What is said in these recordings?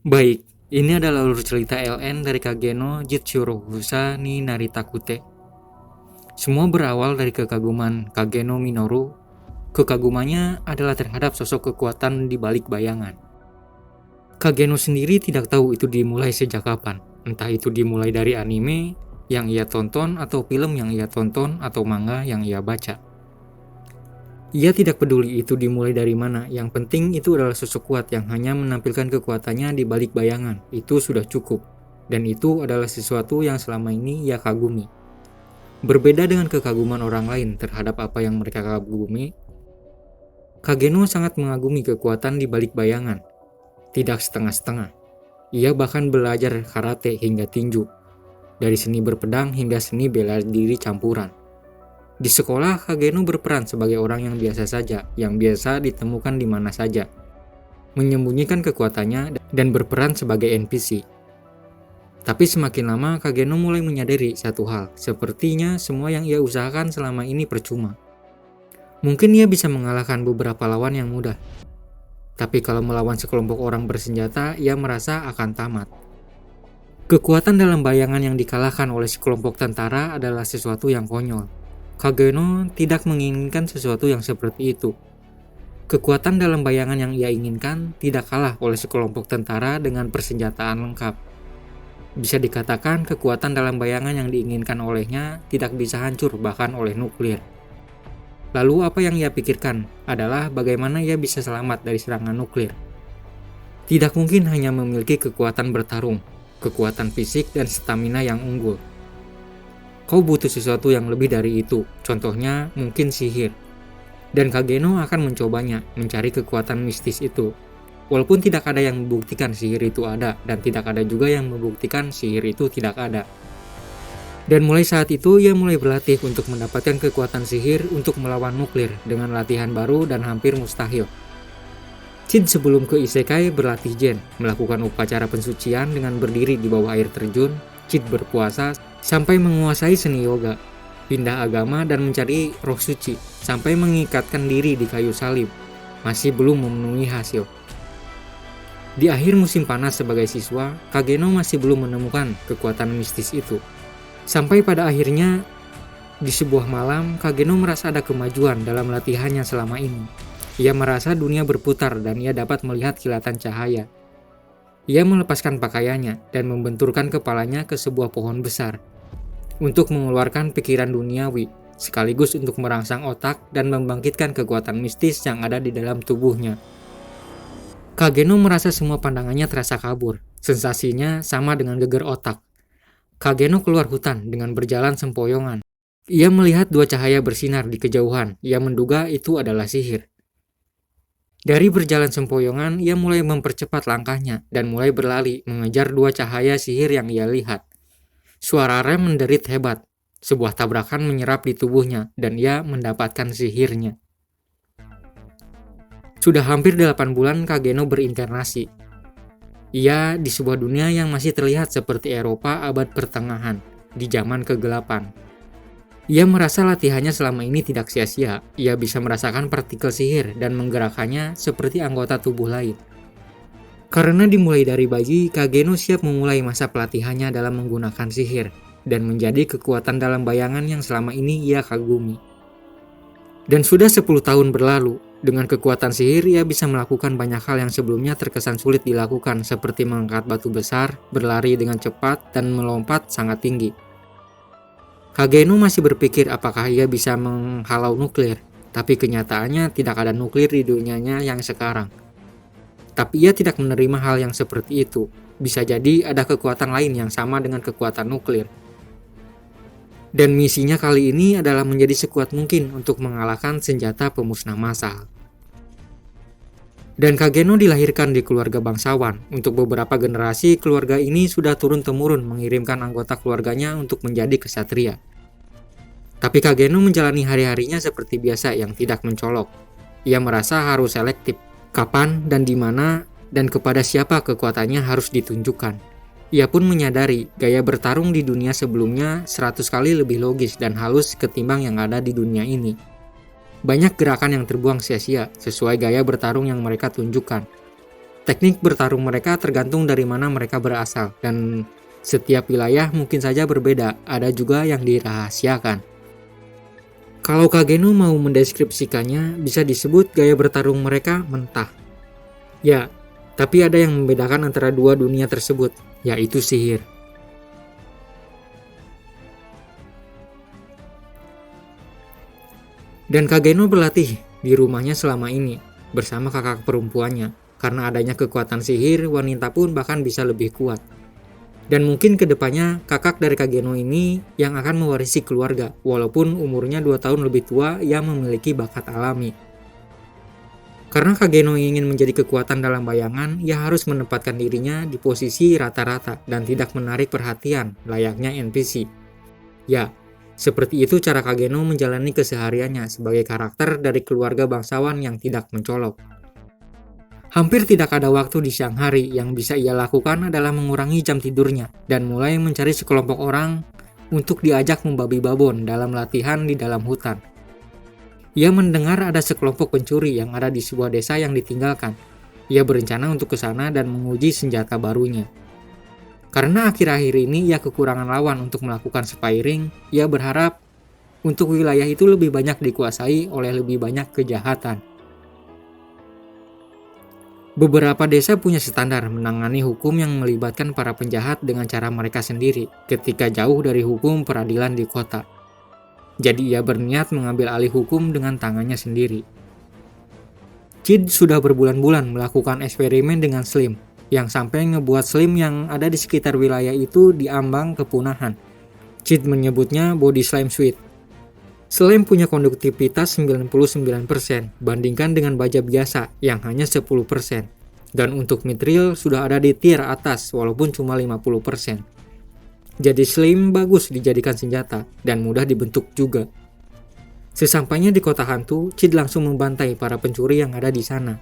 Baik, ini adalah alur cerita LN dari Kageno Jitsurokusa ni Naritakute. Semua berawal dari kekaguman Kageno Minoru. Kekagumannya adalah terhadap sosok kekuatan di balik bayangan. Kageno sendiri tidak tahu itu dimulai sejak kapan. Entah itu dimulai dari anime yang ia tonton, atau film yang ia tonton, atau manga yang ia baca. Ia tidak peduli itu dimulai dari mana, yang penting itu adalah sosok kuat yang hanya menampilkan kekuatannya di balik bayangan. Itu sudah cukup, dan itu adalah sesuatu yang selama ini ia kagumi. Berbeda dengan kekaguman orang lain terhadap apa yang mereka kagumi, Kageno sangat mengagumi kekuatan di balik bayangan. Tidak setengah-setengah. Ia bahkan belajar karate hingga tinju, dari seni berpedang hingga seni bela diri campuran. Di sekolah, Kageno berperan sebagai orang yang biasa saja, yang biasa ditemukan di mana saja, menyembunyikan kekuatannya dan berperan sebagai NPC. Tapi semakin lama, Kageno mulai menyadari satu hal, sepertinya semua yang ia usahakan selama ini percuma. Mungkin ia bisa mengalahkan beberapa lawan yang mudah, tapi kalau melawan sekelompok orang bersenjata, ia merasa akan tamat. Kekuatan dalam bayangan yang dikalahkan oleh sekelompok tentara adalah sesuatu yang konyol. Kageno tidak menginginkan sesuatu yang seperti itu. Kekuatan dalam bayangan yang ia inginkan tidak kalah oleh sekelompok tentara dengan persenjataan lengkap. Bisa dikatakan kekuatan dalam bayangan yang diinginkan olehnya tidak bisa hancur bahkan oleh nuklir. Lalu apa yang ia pikirkan adalah bagaimana ia bisa selamat dari serangan nuklir. Tidak mungkin hanya memiliki kekuatan bertarung, kekuatan fisik dan stamina yang unggul. Kau butuh sesuatu yang lebih dari itu, contohnya mungkin sihir. Dan Kageno akan mencobanya, mencari kekuatan mistis itu. Walaupun tidak ada yang membuktikan sihir itu ada, dan tidak ada juga yang membuktikan sihir itu tidak ada. Dan mulai saat itu ia mulai berlatih untuk mendapatkan kekuatan sihir untuk melawan nuklir dengan latihan baru dan hampir mustahil. Chid sebelum ke Isekai berlatih Jen, melakukan upacara pensucian dengan berdiri di bawah air terjun. Chid berpuasa sampai menguasai seni yoga, pindah agama dan mencari roh suci, sampai mengikatkan diri di kayu salib. Masih belum memenuhi hasil. Di akhir musim panas sebagai siswa, Kageno masih belum menemukan kekuatan mistis itu. Sampai pada akhirnya, di sebuah malam, Kageno merasa ada kemajuan dalam latihannya selama ini. Ia merasa dunia berputar dan ia dapat melihat kilatan cahaya. Ia melepaskan pakaiannya dan membenturkan kepalanya ke sebuah pohon besar untuk mengeluarkan pikiran duniawi, sekaligus untuk merangsang otak dan membangkitkan kekuatan mistis yang ada di dalam tubuhnya. Kageno merasa semua pandangannya terasa kabur. Sensasinya sama dengan geger otak. Kageno keluar hutan dengan berjalan sempoyongan. Ia melihat dua cahaya bersinar di kejauhan. Ia menduga itu adalah sihir. Dari berjalan sempoyongan, ia mulai mempercepat langkahnya dan mulai berlari mengejar dua cahaya sihir yang ia lihat. Suara rem menderit hebat. Sebuah tabrakan menyerap di tubuhnya dan ia mendapatkan sihirnya. Sudah hampir 8 bulan Kageno berinkarnasi. Ia di sebuah dunia yang masih terlihat seperti Eropa abad pertengahan, di zaman kegelapan. Ia merasa latihannya selama ini tidak sia-sia. Ia bisa merasakan partikel sihir dan menggerakkannya seperti anggota tubuh lain. Karena dimulai dari bayi, Kageno siap memulai masa pelatihannya dalam menggunakan sihir dan menjadi kekuatan dalam bayangan yang selama ini ia kagumi. Dan sudah 10 tahun berlalu, dengan kekuatan sihir ia bisa melakukan banyak hal yang sebelumnya terkesan sulit dilakukan, seperti mengangkat batu besar, berlari dengan cepat, dan melompat sangat tinggi. Kageno masih berpikir apakah ia bisa menghalau nuklir, tapi kenyataannya tidak ada nuklir di dunianya yang sekarang. Tapi ia tidak menerima hal yang seperti itu. Bisa jadi ada kekuatan lain yang sama dengan kekuatan nuklir. Dan misinya kali ini adalah menjadi sekuat mungkin untuk mengalahkan senjata pemusnah massal. Dan Kageno dilahirkan di keluarga bangsawan. Untuk beberapa generasi, keluarga ini sudah turun-temurun mengirimkan anggota keluarganya untuk menjadi ksatria. Tapi Kageno menjalani hari-harinya seperti biasa yang tidak mencolok. Ia merasa harus selektif, kapan dan di mana dan kepada siapa kekuatannya harus ditunjukkan. Ia pun menyadari gaya bertarung di dunia sebelumnya 100 kali lebih logis dan halus ketimbang yang ada di dunia ini. Banyak gerakan yang terbuang sia-sia sesuai gaya bertarung yang mereka tunjukkan. Teknik bertarung mereka tergantung dari mana mereka berasal, dan setiap wilayah mungkin saja berbeda, ada juga yang dirahasiakan. Kalau Kageno mau mendeskripsikannya, bisa disebut gaya bertarung mereka mentah. Ya, tapi ada yang membedakan antara dua dunia tersebut, yaitu sihir. Dan Kageno berlatih di rumahnya selama ini, bersama kakak perempuannya. Karena adanya kekuatan sihir, wanita pun bahkan bisa lebih kuat. Dan mungkin kedepannya kakak dari Kageno ini yang akan mewarisi keluarga, walaupun umurnya 2 tahun lebih tua yang memiliki bakat alami. Karena Kageno ingin menjadi kekuatan dalam bayangan, ia harus menempatkan dirinya di posisi rata-rata dan tidak menarik perhatian, layaknya NPC. Ya, seperti itu cara Kageno menjalani kesehariannya sebagai karakter dari keluarga bangsawan yang tidak mencolok. Hampir tidak ada waktu di siang hari, yang bisa ia lakukan adalah mengurangi jam tidurnya dan mulai mencari sekelompok orang untuk diajak membabi babon dalam latihan di dalam hutan. Ia mendengar ada sekelompok pencuri yang ada di sebuah desa yang ditinggalkan. Ia berencana untuk ke sana dan menguji senjata barunya. Karena akhir-akhir ini ia kekurangan lawan untuk melakukan spiring, ia berharap untuk wilayah itu lebih banyak dikuasai oleh lebih banyak kejahatan. Beberapa desa punya standar menangani hukum yang melibatkan para penjahat dengan cara mereka sendiri ketika jauh dari hukum peradilan di kota. Jadi ia berniat mengambil alih hukum dengan tangannya sendiri. Chid sudah berbulan-bulan melakukan eksperimen dengan Slim, yang sampai ngebuat Slim yang ada di sekitar wilayah itu diambang kepunahan. Chid menyebutnya Body Slime Suite. Slim punya konduktivitas 99%, bandingkan dengan baja biasa yang hanya 10%. Dan untuk mithril sudah ada di tier atas walaupun cuma 50%. Jadi Slim bagus dijadikan senjata dan mudah dibentuk juga. Sesampainya di kota hantu, Chid langsung membantai para pencuri yang ada di sana.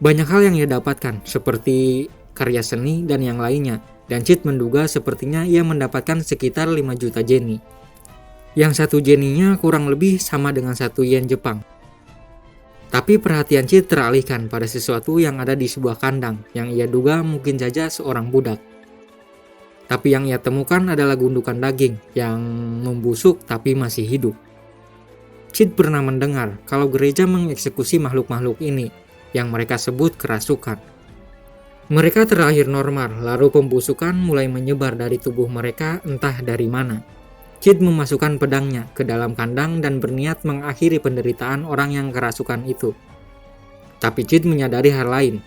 Banyak hal yang ia dapatkan seperti karya seni dan yang lainnya, dan Chid menduga sepertinya ia mendapatkan sekitar 5 juta jenny. Yang 1 jenny-nya kurang lebih sama dengan 1 yen Jepang. Tapi perhatian Chid teralihkan pada sesuatu yang ada di sebuah kandang yang ia duga mungkin saja seorang budak. Tapi yang ia temukan adalah gundukan daging yang membusuk tapi masih hidup. Chid pernah mendengar kalau gereja mengeksekusi makhluk-makhluk ini yang mereka sebut kerasukan. Mereka terakhir normal, lalu pembusukan mulai menyebar dari tubuh mereka entah dari mana. Chid memasukkan pedangnya ke dalam kandang dan berniat mengakhiri penderitaan orang yang kerasukan itu. Tapi Chid menyadari hal lain.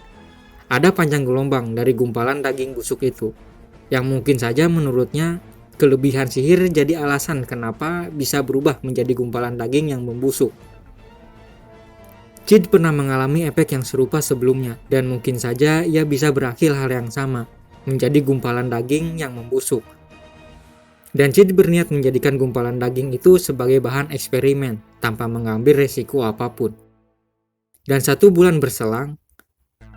Ada panjang gelombang dari gumpalan daging busuk itu, yang mungkin saja menurutnya kelebihan sihir jadi alasan kenapa bisa berubah menjadi gumpalan daging yang membusuk. Chid pernah mengalami efek yang serupa sebelumnya, dan mungkin saja ia bisa berakhir hal yang sama, menjadi gumpalan daging yang membusuk. Dan Chid berniat menjadikan gumpalan daging itu sebagai bahan eksperimen tanpa mengambil resiko apapun. Dan 1 bulan berselang,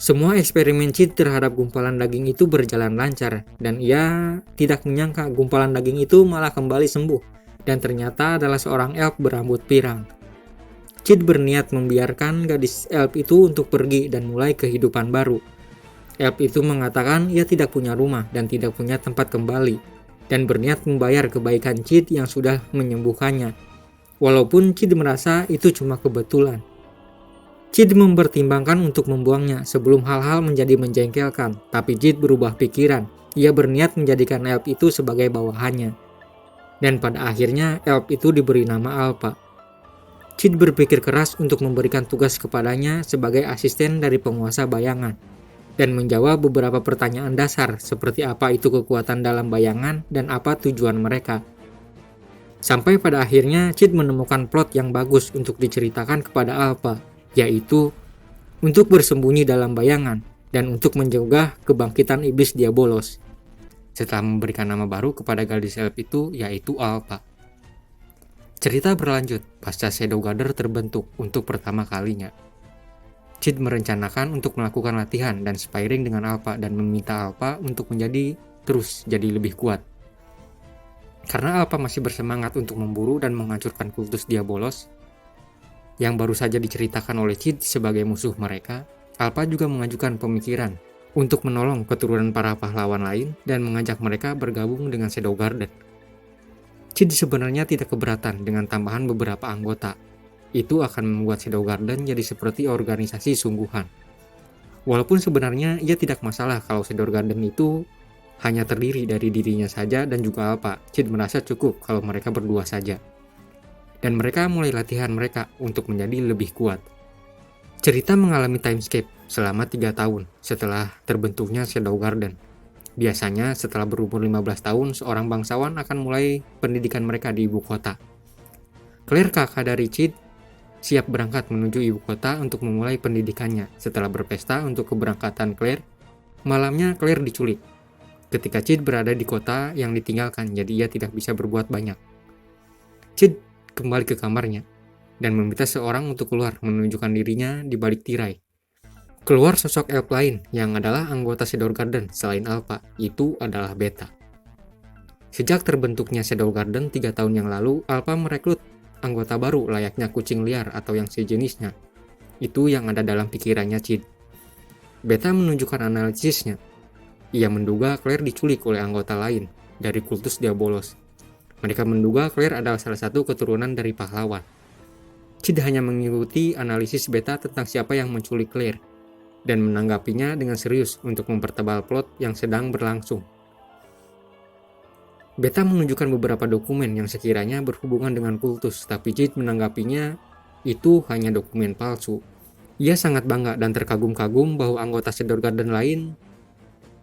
semua eksperimen Chid terhadap gumpalan daging itu berjalan lancar, dan ia tidak menyangka gumpalan daging itu malah kembali sembuh dan ternyata adalah seorang elf berambut pirang. Chid berniat membiarkan gadis elf itu untuk pergi dan mulai kehidupan baru. Elf itu mengatakan ia tidak punya rumah dan tidak punya tempat kembali, dan berniat membayar kebaikan Chid yang sudah menyembuhkannya, walaupun Chid merasa itu cuma kebetulan. Chid mempertimbangkan untuk membuangnya sebelum hal-hal menjadi menjengkelkan, tapi Chid berubah pikiran. Ia berniat menjadikan elf itu sebagai bawahannya. Dan pada akhirnya elf itu diberi nama Alpha. Chid berpikir keras untuk memberikan tugas kepadanya sebagai asisten dari penguasa bayangan, dan menjawab beberapa pertanyaan dasar seperti apa itu kekuatan dalam bayangan dan apa tujuan mereka. Sampai pada akhirnya Chid menemukan plot yang bagus untuk diceritakan kepada Alpha, yaitu untuk bersembunyi dalam bayangan dan untuk mencegah kebangkitan iblis Diabolos. Setelah memberikan nama baru kepada gadis elf itu, yaitu Alpha. Cerita berlanjut pasca Shadow Gather terbentuk untuk pertama kalinya. Chid merencanakan untuk melakukan latihan dan spiring dengan Alpha dan meminta Alpha untuk terus jadi lebih kuat. Karena Alpha masih bersemangat untuk memburu dan menghancurkan kultus Diabolos yang baru saja diceritakan oleh Chid sebagai musuh mereka, Alpha juga mengajukan pemikiran untuk menolong keturunan para pahlawan lain dan mengajak mereka bergabung dengan Shadow Garden. Cid sebenarnya tidak keberatan dengan tambahan beberapa anggota. Itu akan membuat Shadow Garden jadi seperti organisasi sungguhan. Walaupun sebenarnya ia tidak masalah kalau Shadow Garden itu hanya terdiri dari dirinya saja dan juga Alpha. Cid merasa cukup kalau mereka berdua saja. Dan mereka mulai latihan mereka untuk menjadi lebih kuat. Cerita mengalami timeskip selama 3 tahun setelah terbentuknya Shadow Garden. Biasanya setelah berumur 15 tahun, seorang bangsawan akan mulai pendidikan mereka di ibu kota. Claire, kakak dari Cid, siap berangkat menuju ibu kota untuk memulai pendidikannya. Setelah berpesta untuk keberangkatan Claire, malamnya Claire diculik. Ketika Cid berada di kota yang ditinggalkan, jadi ia tidak bisa berbuat banyak. Cid kembali ke kamarnya dan meminta seorang untuk keluar menunjukkan dirinya di balik tirai. Keluar sosok elf lain yang adalah anggota Shadow Garden selain Alpha, itu adalah Beta. Sejak terbentuknya Shadow Garden 3 tahun yang lalu, Alpha merekrut anggota baru layaknya kucing liar atau yang sejenisnya. Itu yang ada dalam pikirannya Cid. Beta menunjukkan analisisnya. Ia menduga Claire diculik oleh anggota lain dari kultus Diabolos. Mereka menduga Claire adalah salah satu keturunan dari pahlawan. Cid hanya mengikuti analisis Beta tentang siapa yang menculik Claire dan menanggapinya dengan serius untuk mempertebal plot yang sedang berlangsung. Beta menunjukkan beberapa dokumen yang sekiranya berhubungan dengan kultus, tapi Cid menanggapinya itu hanya dokumen palsu. Ia sangat bangga dan terkagum-kagum bahwa anggota Shadow Garden lain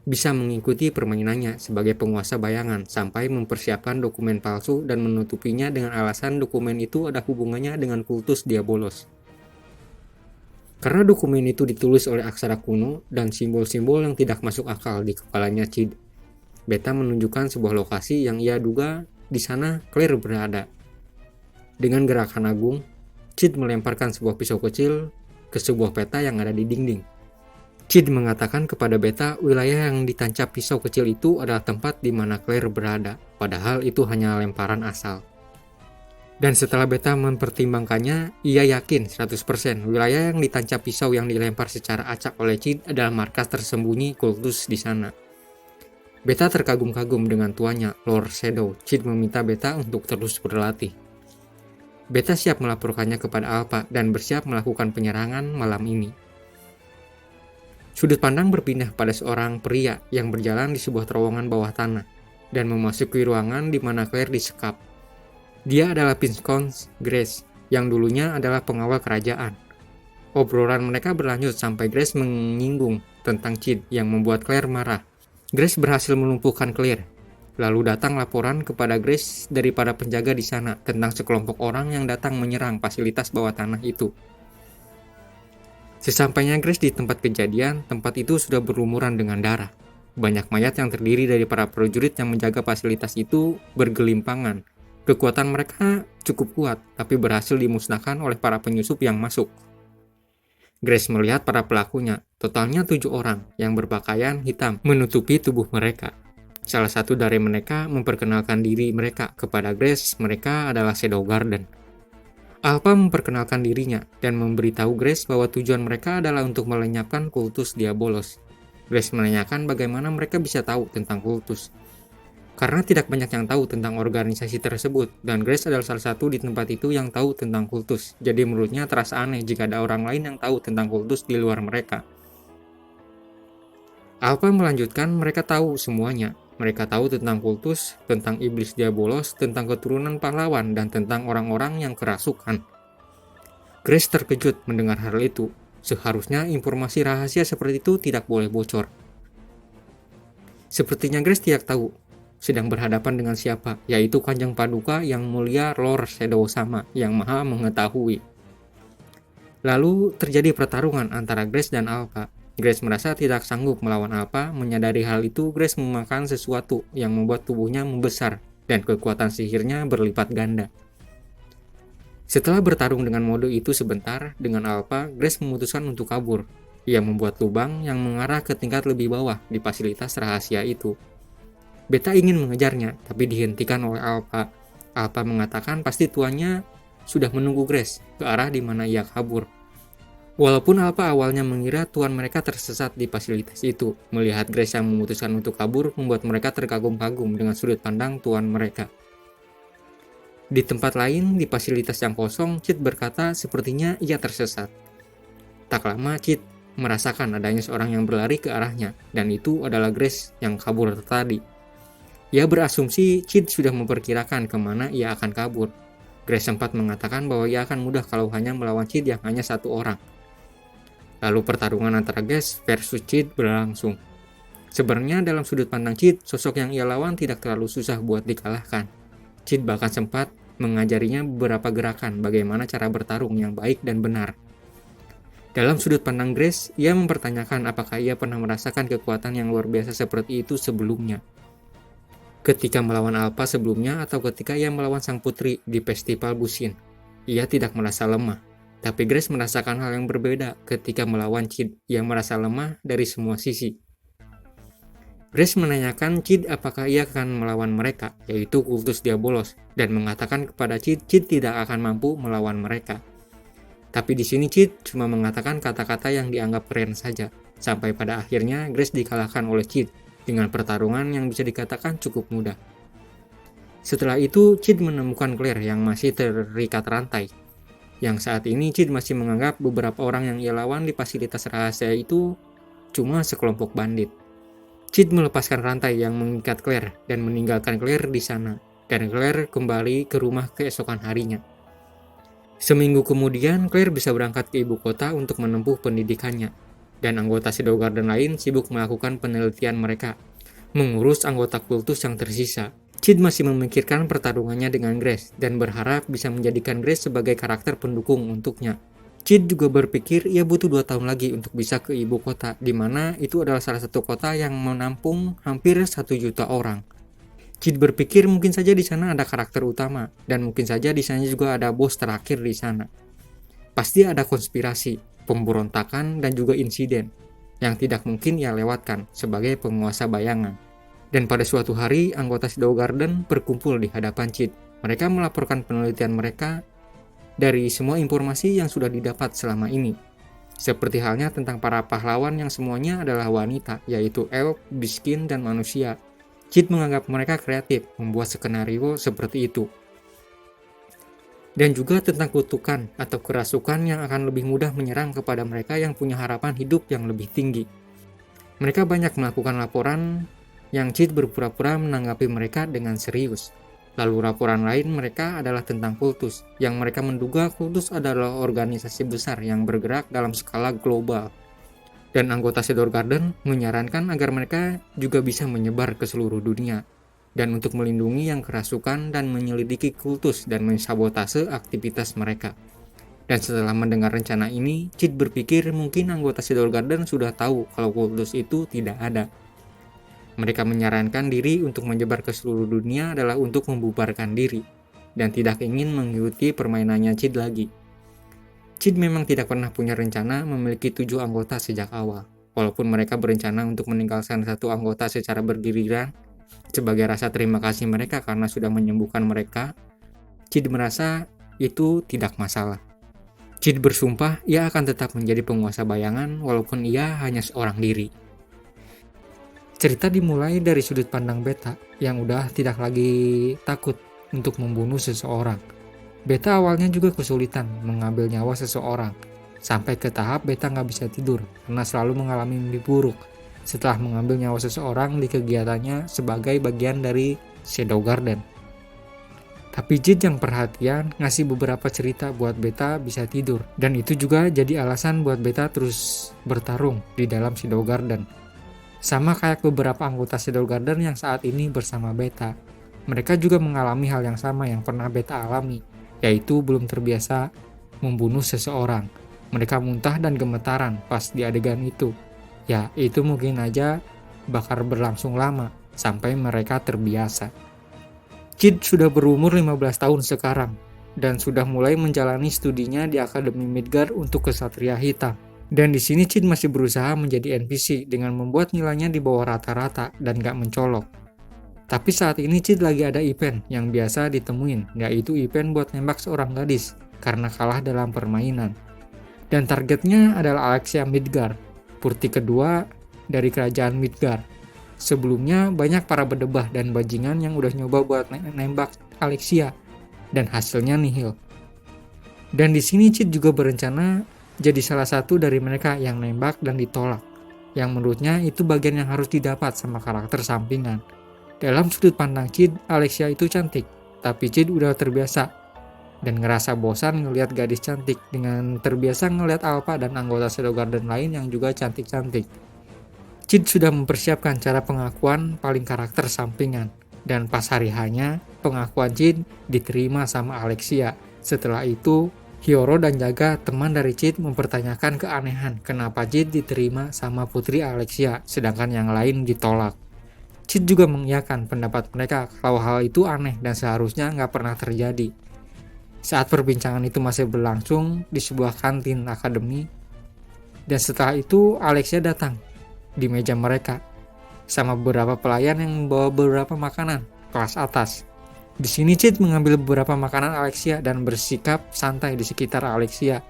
bisa mengikuti permainannya sebagai penguasa bayangan sampai mempersiapkan dokumen palsu dan menutupinya dengan alasan dokumen itu ada hubungannya dengan kultus Diabolos. Karena dokumen itu ditulis oleh aksara kuno dan simbol-simbol yang tidak masuk akal di kepalanya Cid, Beta menunjukkan sebuah lokasi yang ia duga di sana Claire berada. Dengan gerakan agung, Cid melemparkan sebuah pisau kecil ke sebuah peta yang ada di dinding. Cid mengatakan kepada Beta wilayah yang ditancap pisau kecil itu adalah tempat di mana Claire berada, padahal itu hanya lemparan asal. Dan setelah Beta mempertimbangkannya, ia yakin 100% wilayah yang ditancap pisau yang dilempar secara acak oleh Cid adalah markas tersembunyi kultus di sana. Beta terkagum-kagum dengan tuannya, Lord Shadow. Cid meminta Beta untuk terus berlatih. Beta siap melaporkannya kepada Alpha dan bersiap melakukan penyerangan malam ini. Sudut pandang berpindah pada seorang pria yang berjalan di sebuah terowongan bawah tanah dan memasuki ruangan di mana Claire disekap. Dia adalah Viscount Grace yang dulunya adalah pengawal kerajaan. Obrolan mereka berlanjut sampai Grace menyinggung tentang Cid yang membuat Claire marah. Grace berhasil melumpuhkan Claire. Lalu datang laporan kepada Grace dari para penjaga di sana tentang sekelompok orang yang datang menyerang fasilitas bawah tanah itu. Sesampainya Grace di tempat kejadian, tempat itu sudah berlumuran dengan darah. Banyak mayat yang terdiri dari para prajurit yang menjaga fasilitas itu bergelimpangan. Kekuatan mereka cukup kuat, tapi berhasil dimusnahkan oleh para penyusup yang masuk. Grace melihat para pelakunya, totalnya 7 orang yang berpakaian hitam menutupi tubuh mereka. Salah satu dari mereka memperkenalkan diri mereka kepada Grace, mereka adalah Shadow Garden. Alpha memperkenalkan dirinya dan memberitahu Grace bahwa tujuan mereka adalah untuk melenyapkan kultus Diabolos. Grace menanyakan bagaimana mereka bisa tahu tentang kultus. Karena tidak banyak yang tahu tentang organisasi tersebut, dan Grace adalah salah satu di tempat itu yang tahu tentang kultus. Jadi menurutnya terasa aneh jika ada orang lain yang tahu tentang kultus di luar mereka. Alpha melanjutkan mereka tahu semuanya. Mereka tahu tentang kultus, tentang iblis Diabolos, tentang keturunan pahlawan, dan tentang orang-orang yang kerasukan. Grace terkejut mendengar hal itu. Seharusnya informasi rahasia seperti itu tidak boleh bocor. Sepertinya Grace tidak tahu sedang berhadapan dengan siapa, yaitu Kanjeng Paduka yang mulia Lord Shadow Sama yang maha mengetahui. Lalu terjadi pertarungan antara Grace dan Alpha. Grace merasa tidak sanggup melawan Alpha. Menyadari hal itu, Grace memakan sesuatu yang membuat tubuhnya membesar dan kekuatan sihirnya berlipat ganda. Setelah bertarung dengan mode itu sebentar dengan Alpha, Grace memutuskan untuk kabur. Ia membuat lubang yang mengarah ke tingkat lebih bawah di fasilitas rahasia itu. Beta ingin mengejarnya, tapi dihentikan oleh Alpha. Alpha mengatakan pasti tuannya sudah menunggu Grace ke arah di mana ia kabur. Walaupun Alpha awalnya mengira tuan mereka tersesat di fasilitas itu, melihat Grace yang memutuskan untuk kabur membuat mereka terkagum-kagum dengan sudut pandang tuan mereka. Di tempat lain, di fasilitas yang kosong, Chid berkata sepertinya ia tersesat. Tak lama, Chid merasakan adanya seorang yang berlari ke arahnya, dan itu adalah Grace yang kabur tadi. Ia berasumsi Chid sudah memperkirakan kemana ia akan kabur. Grace sempat mengatakan bahwa ia akan mudah kalau hanya melawan Chid yang hanya satu orang. Lalu pertarungan antara Grace versus Chid berlangsung. Sebenarnya dalam sudut pandang Chid, sosok yang ia lawan tidak terlalu susah buat dikalahkan. Chid bahkan sempat mengajarinya beberapa gerakan bagaimana cara bertarung yang baik dan benar. Dalam sudut pandang Grace, ia mempertanyakan apakah ia pernah merasakan kekuatan yang luar biasa seperti itu sebelumnya. Ketika melawan Alpha sebelumnya atau ketika ia melawan sang putri di festival Busin, ia tidak merasa lemah. Tapi Grace merasakan hal yang berbeda ketika melawan Chid yang merasa lemah dari semua sisi. Grace menanyakan Chid apakah ia akan melawan mereka, yaitu kultus Diabolos, dan mengatakan kepada Chid tidak akan mampu melawan mereka. Tapi di sini Chid cuma mengatakan kata-kata yang dianggap keren saja, sampai pada akhirnya Grace dikalahkan oleh Chid dengan pertarungan yang bisa dikatakan cukup mudah. Setelah itu Chid menemukan Claire yang masih terikat rantai. Yang saat ini Chid masih menganggap beberapa orang yang ia lawan di fasilitas rahasia itu cuma sekelompok bandit. Chid melepaskan rantai yang mengikat Claire dan meninggalkan Claire di sana, dan Claire kembali ke rumah keesokan harinya. Seminggu kemudian Claire bisa berangkat ke ibu kota untuk menempuh pendidikannya, dan anggota Shadow Garden lain sibuk melakukan penelitian mereka, mengurus anggota kultus yang tersisa. Chid masih memikirkan pertarungannya dengan Grace dan berharap bisa menjadikan Grace sebagai karakter pendukung untuknya. Chid juga berpikir ia butuh 2 tahun lagi untuk bisa ke ibu kota, di mana itu adalah salah satu kota yang menampung hampir 1 juta orang. Chid berpikir mungkin saja di sana ada karakter utama, dan mungkin saja di sana juga ada bos terakhir di sana. Pasti ada konspirasi, pemberontakan, dan juga insiden yang tidak mungkin ia lewatkan sebagai penguasa bayangan. Dan pada suatu hari, anggota Shadow Garden berkumpul di hadapan Chid. Mereka melaporkan penelitian mereka dari semua informasi yang sudah didapat selama ini. Seperti halnya tentang para pahlawan yang semuanya adalah wanita, yaitu elf, biskin, dan manusia. Chid menganggap mereka kreatif, membuat skenario seperti itu. Dan juga tentang kutukan atau kerasukan yang akan lebih mudah menyerang kepada mereka yang punya harapan hidup yang lebih tinggi. Mereka banyak melakukan laporan yang Chid berpura-pura menanggapi mereka dengan serius. Lalu laporan lain mereka adalah tentang kultus, yang mereka menduga kultus adalah organisasi besar yang bergerak dalam skala global. Dan anggota Shadow Garden menyarankan agar mereka juga bisa menyebar ke seluruh dunia, dan untuk melindungi yang kerasukan dan menyelidiki kultus dan mensabotase aktivitas mereka. Dan setelah mendengar rencana ini, Chid berpikir mungkin anggota Shadow Garden sudah tahu kalau kultus itu tidak ada. Mereka menyarankan diri untuk menyebar ke seluruh dunia adalah untuk membubarkan diri, dan tidak ingin mengikuti permainannya Chid lagi. Chid memang tidak pernah punya rencana memiliki 7 anggota sejak awal, walaupun mereka berencana untuk meninggalkan 1 anggota secara bergiliran, sebagai rasa terima kasih mereka karena sudah menyembuhkan mereka. Chid merasa itu tidak masalah. Chid bersumpah ia akan tetap menjadi penguasa bayangan walaupun ia hanya seorang diri. Cerita dimulai dari sudut pandang Beta yang udah tidak lagi takut untuk membunuh seseorang. Beta awalnya juga kesulitan mengambil nyawa seseorang, sampai ke tahap Beta nggak bisa tidur karena selalu mengalami mimpi buruk setelah mengambil nyawa seseorang di kegiatannya sebagai bagian dari Shadow Garden. Tapi Chid yang perhatian ngasih beberapa cerita buat Beta bisa tidur, dan itu juga jadi alasan buat Beta terus bertarung di dalam Shadow Garden. Sama kayak beberapa anggota Shadow Garden yang saat ini bersama Beta. Mereka juga mengalami hal yang sama yang pernah Beta alami, yaitu belum terbiasa membunuh seseorang. Mereka muntah dan gemetaran pas di adegan itu. Ya, itu mungkin aja bakal berlangsung lama, sampai mereka terbiasa. Chid sudah berumur 15 tahun sekarang, dan sudah mulai menjalani studinya di Akademi Midgard untuk Kesatria Hitam. Dan di sini Chid masih berusaha menjadi NPC dengan membuat nilainya di bawah rata-rata dan gak mencolok. Tapi saat ini Chid lagi ada event yang biasa ditemuin, yaitu event buat nembak seorang gadis karena kalah dalam permainan. Dan targetnya adalah Alexia Midgard, putri kedua dari kerajaan Midgard. Sebelumnya banyak para berdebah dan bajingan yang udah nyoba buat nembak Alexia, dan hasilnya nihil. Dan di sini Cid juga berencana jadi salah satu dari mereka yang nembak dan ditolak, yang menurutnya itu bagian yang harus didapat sama karakter sampingan. Dalam sudut pandang Cid, Alexia itu cantik, tapi Cid udah terbiasa dan ngerasa bosan ngelihat gadis cantik dengan terbiasa ngelihat Alpha dan anggota Shadow Garden lain yang juga cantik-cantik. Cid sudah mempersiapkan cara pengakuan paling karakter sampingan, dan pas hari hanya pengakuan Cid diterima sama Alexia. Setelah itu, Hyoro dan Jaga teman dari Cid mempertanyakan keanehan kenapa Cid diterima sama putri Alexia sedangkan yang lain ditolak. Cid juga mengiyakan pendapat mereka kalau hal itu aneh dan seharusnya nggak pernah terjadi. Saat perbincangan itu masih berlangsung di sebuah kantin akademi, dan setelah itu Alexia datang di meja mereka sama beberapa pelayan yang membawa beberapa makanan kelas atas. Di sini Cid mengambil beberapa makanan Alexia dan bersikap santai di sekitar Alexia.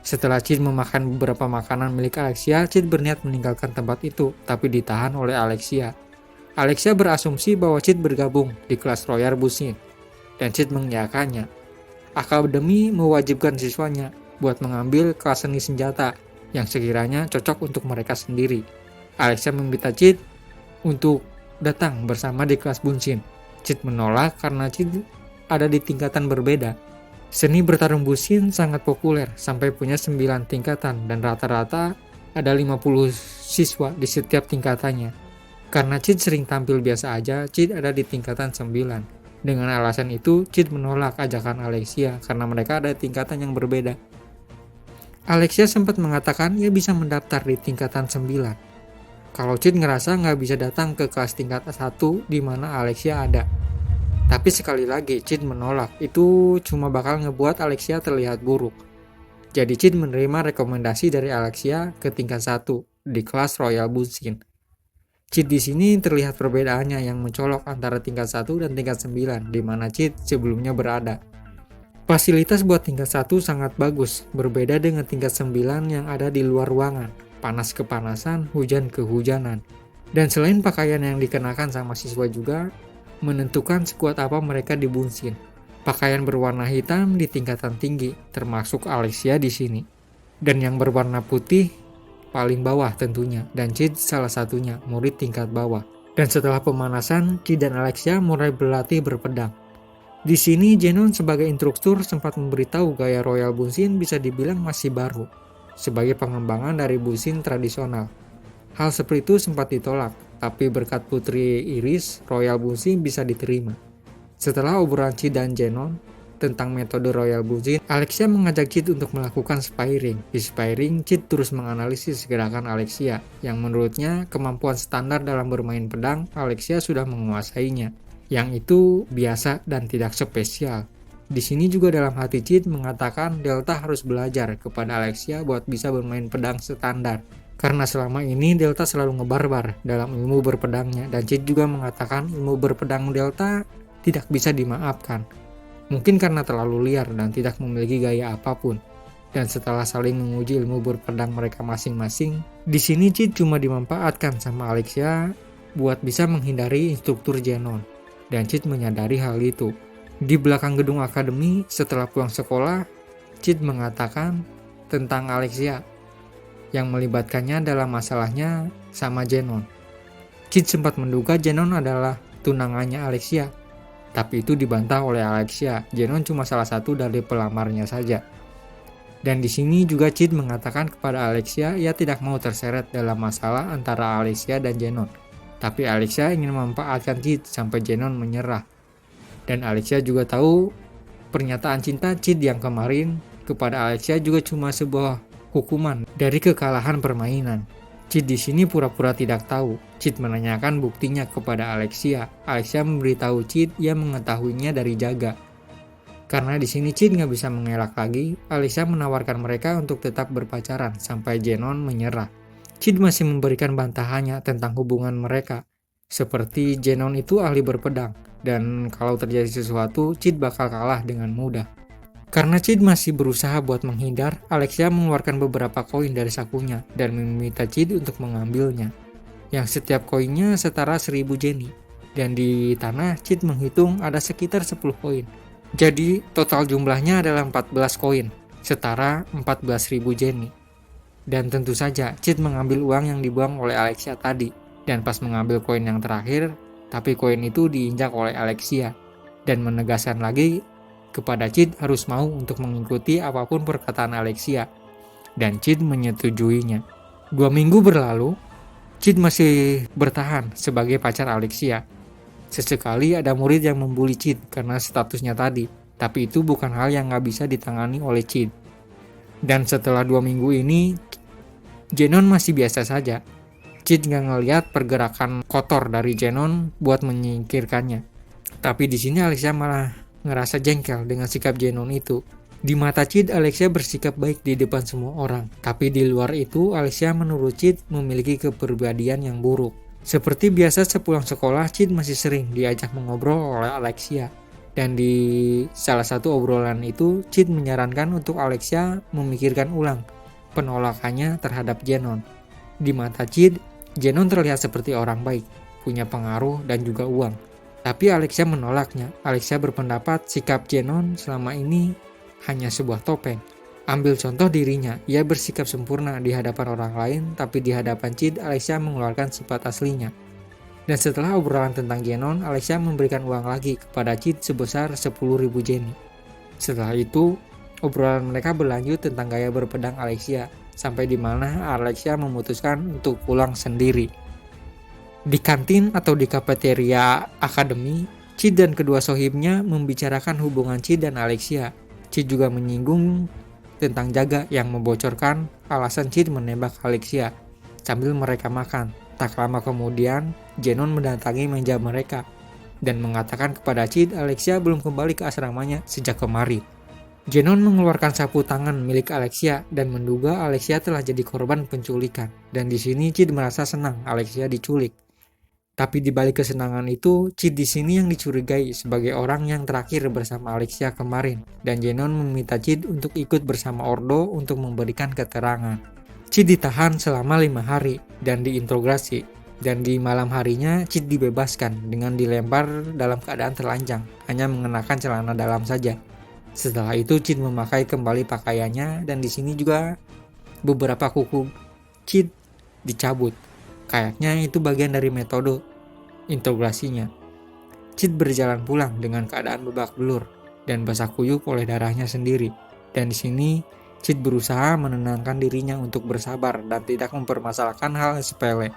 Setelah Cid memakan beberapa makanan milik Alexia, Cid berniat meninggalkan tempat itu, tapi ditahan oleh Alexia. Alexia berasumsi bahwa Cid bergabung di kelas Royal Busin, dan Cid mengiyakannya. Akademi mewajibkan siswanya buat mengambil kelas seni senjata yang sekiranya cocok untuk mereka sendiri. Alexia meminta Cid untuk datang bersama di kelas Bunshin. Cid menolak karena Cid ada di tingkatan berbeda. Seni bertarung Bunshin sangat populer sampai punya 9 tingkatan dan rata-rata ada 50 siswa di setiap tingkatannya. Karena Cid sering tampil biasa aja, Cid ada di tingkatan 9. Dengan alasan itu, Cid menolak ajakan Alexia karena mereka ada tingkatan yang berbeda. Alexia sempat mengatakan ia bisa mendaftar di tingkatan 9. Kalau Cid ngerasa nggak bisa datang ke kelas tingkat 1 di mana Alexia ada. Tapi sekali lagi Cid menolak, itu cuma bakal ngebuat Alexia terlihat buruk. Jadi Cid menerima rekomendasi dari Alexia ke tingkat 1 di kelas Royal Bunshin. Cid di sini terlihat perbedaannya yang mencolok antara tingkat 1 dan tingkat 9 di mana Cid sebelumnya berada. Fasilitas buat tingkat 1 sangat bagus, berbeda dengan tingkat 9 yang ada di luar ruangan, panas kepanasan, hujan kehujanan. Dan selain pakaian yang dikenakan sama siswa juga menentukan sekuat apa mereka di Bunshin. Pakaian berwarna hitam di tingkatan tinggi, termasuk Alexia di sini. Dan yang berwarna putih paling bawah tentunya, dan Cid salah satunya, murid tingkat bawah. Dan setelah pemanasan, Cid dan Alexia mulai berlatih berpedang. Di sini Zenon sebagai instruktur sempat memberitahu gaya Royal Bunshin bisa dibilang masih baru, sebagai pengembangan dari Bunshin tradisional. Hal seperti itu sempat ditolak, tapi berkat Putri Iris, Royal Bunshin bisa diterima. Setelah obrolan Cid dan Zenon tentang metode Royal Bunshin, Alexia mengajak Cid untuk melakukan sparring. Di sparring, Cid terus menganalisis gerakan Alexia, yang menurutnya kemampuan standar dalam bermain pedang Alexia sudah menguasainya, yang itu biasa dan tidak spesial. Di sini juga dalam hati Cid mengatakan Delta harus belajar kepada Alexia buat bisa bermain pedang standar. Karena selama ini Delta selalu ngebarbar dalam ilmu berpedangnya, dan Cid juga mengatakan ilmu berpedang Delta tidak bisa dimaafkan. Mungkin karena terlalu liar dan tidak memiliki gaya apapun. Dan setelah saling menguji ilmu berpedang mereka masing-masing, di sini Cid cuma dimanfaatkan sama Alexia buat bisa menghindari instruktur Zenon. Dan Cid menyadari hal itu. Di belakang gedung akademi, setelah pulang sekolah, Cid mengatakan tentang Alexia yang melibatkannya dalam masalahnya sama Zenon. Cid sempat menduga Zenon adalah tunangannya Alexia, tapi itu dibantah oleh Alexia. Zenon cuma salah satu dari pelamarnya saja. Dan di sini juga Cid mengatakan kepada Alexia ia tidak mau terseret dalam masalah antara Alexia dan Zenon. Tapi Alexia ingin memanfaatkan Cid sampai Zenon menyerah. Dan Alexia juga tahu pernyataan cinta Cid yang kemarin kepada Alexia juga cuma sebuah hukuman dari kekalahan permainan. Cid di sini pura-pura tidak tahu. Cid menanyakan buktinya kepada Alexia. Alexia memberitahu Cid ia mengetahuinya dari Jaga. Karena di sini Cid nggak bisa mengelak lagi, Alexia menawarkan mereka untuk tetap berpacaran sampai Zenon menyerah. Cid masih memberikan bantahannya tentang hubungan mereka. Seperti Zenon itu ahli berpedang, dan kalau terjadi sesuatu, Cid bakal kalah dengan mudah. Karena Cid masih berusaha buat menghindar, Alexia mengeluarkan beberapa koin dari sakunya dan meminta Cid untuk mengambilnya. Yang setiap koinnya setara 1000 jenny. Dan di tanah Cid menghitung ada sekitar 10 koin. Jadi total jumlahnya adalah 14 koin, setara 14.000 jenny. Dan tentu saja Cid mengambil uang yang dibuang oleh Alexia tadi. Dan pas mengambil koin yang terakhir, tapi koin itu diinjak oleh Alexia. Dan menegaskan lagi kepada Cid harus mau untuk mengikuti apapun perkataan Alexia. Dan Cid menyetujuinya. 2 minggu berlalu, Cid masih bertahan sebagai pacar Alexia. Sesekali ada murid yang membuli Cid karena statusnya tadi, tapi itu bukan hal yang gak bisa ditangani oleh Cid. Dan setelah 2 minggu ini, Zenon masih biasa saja. Cid gak ngeliat pergerakan kotor dari Zenon buat menyingkirkannya. Tapi di sini Alexia malah ngerasa jengkel dengan sikap Zenon itu. Di mata Cid, Alexia bersikap baik di depan semua orang. Tapi di luar itu, Alexia menurut Cid memiliki kepribadian yang buruk. Seperti biasa sepulang sekolah, Cid masih sering diajak mengobrol oleh Alexia. Dan di salah satu obrolan itu, Cid menyarankan untuk Alexia memikirkan ulang penolakannya terhadap Zenon. Di mata Cid, Zenon terlihat seperti orang baik, punya pengaruh dan juga uang. Tapi Alexia menolaknya. Alexia berpendapat sikap Zenon selama ini hanya sebuah topeng. Ambil contoh dirinya, ia bersikap sempurna di hadapan orang lain, tapi di hadapan Cid, Alexia mengeluarkan sifat aslinya. Dan setelah obrolan tentang Zenon, Alexia memberikan uang lagi kepada Cid sebesar 10.000 jenny. Setelah itu, obrolan mereka berlanjut tentang gaya berpedang Alexia, sampai di mana Alexia memutuskan untuk pulang sendiri. Di kantin atau di kafeteria akademi, Cid dan kedua sohibnya membicarakan hubungan Cid dan Alexia. Cid juga menyinggung tentang Jaga yang membocorkan alasan Cid menembak Alexia sambil mereka makan. Tak lama kemudian, Zenon mendatangi meja mereka dan mengatakan kepada Cid Alexia belum kembali ke asramanya sejak kemarin. Zenon mengeluarkan sapu tangan milik Alexia dan menduga Alexia telah jadi korban penculikan. Dan di sini Cid merasa senang Alexia diculik. Tapi di balik kesenangan itu, Cid di sini yang dicurigai sebagai orang yang terakhir bersama Alexia kemarin. Dan Zenon meminta Cid untuk ikut bersama Ordo untuk memberikan keterangan. Cid ditahan selama 5 hari dan diinterogasi. Dan di malam harinya Cid dibebaskan dengan dilempar dalam keadaan telanjang, hanya mengenakan celana dalam saja. Setelah itu Cid memakai kembali pakaiannya dan di sini juga beberapa kuku Cid dicabut. Kayaknya itu bagian dari metode interogasinya. Cid berjalan pulang dengan keadaan babak belur dan basah kuyup oleh darahnya sendiri. Dan di sini Cid berusaha menenangkan dirinya untuk bersabar dan tidak mempermasalahkan hal sepele.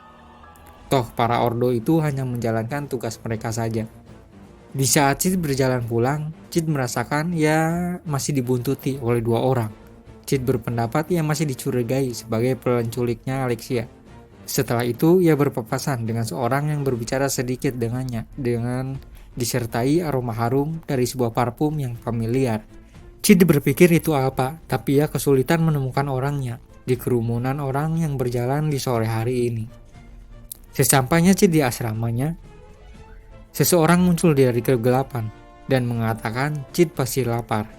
Toh para Ordo itu hanya menjalankan tugas mereka saja. Di saat Cid berjalan pulang, Cid merasakan ia masih dibuntuti oleh 2 orang. Cid berpendapat ia masih dicurigai sebagai penculiknya Alexia. Setelah itu ia berpapasan dengan seorang yang berbicara sedikit dengannya dengan disertai aroma harum dari sebuah parfum yang familiar. Cid berpikir itu apa, tapi ia kesulitan menemukan orangnya di kerumunan orang yang berjalan di sore hari ini. Sesampainya Cid di asramanya, seseorang muncul dari kegelapan dan mengatakan Cid pasti lapar.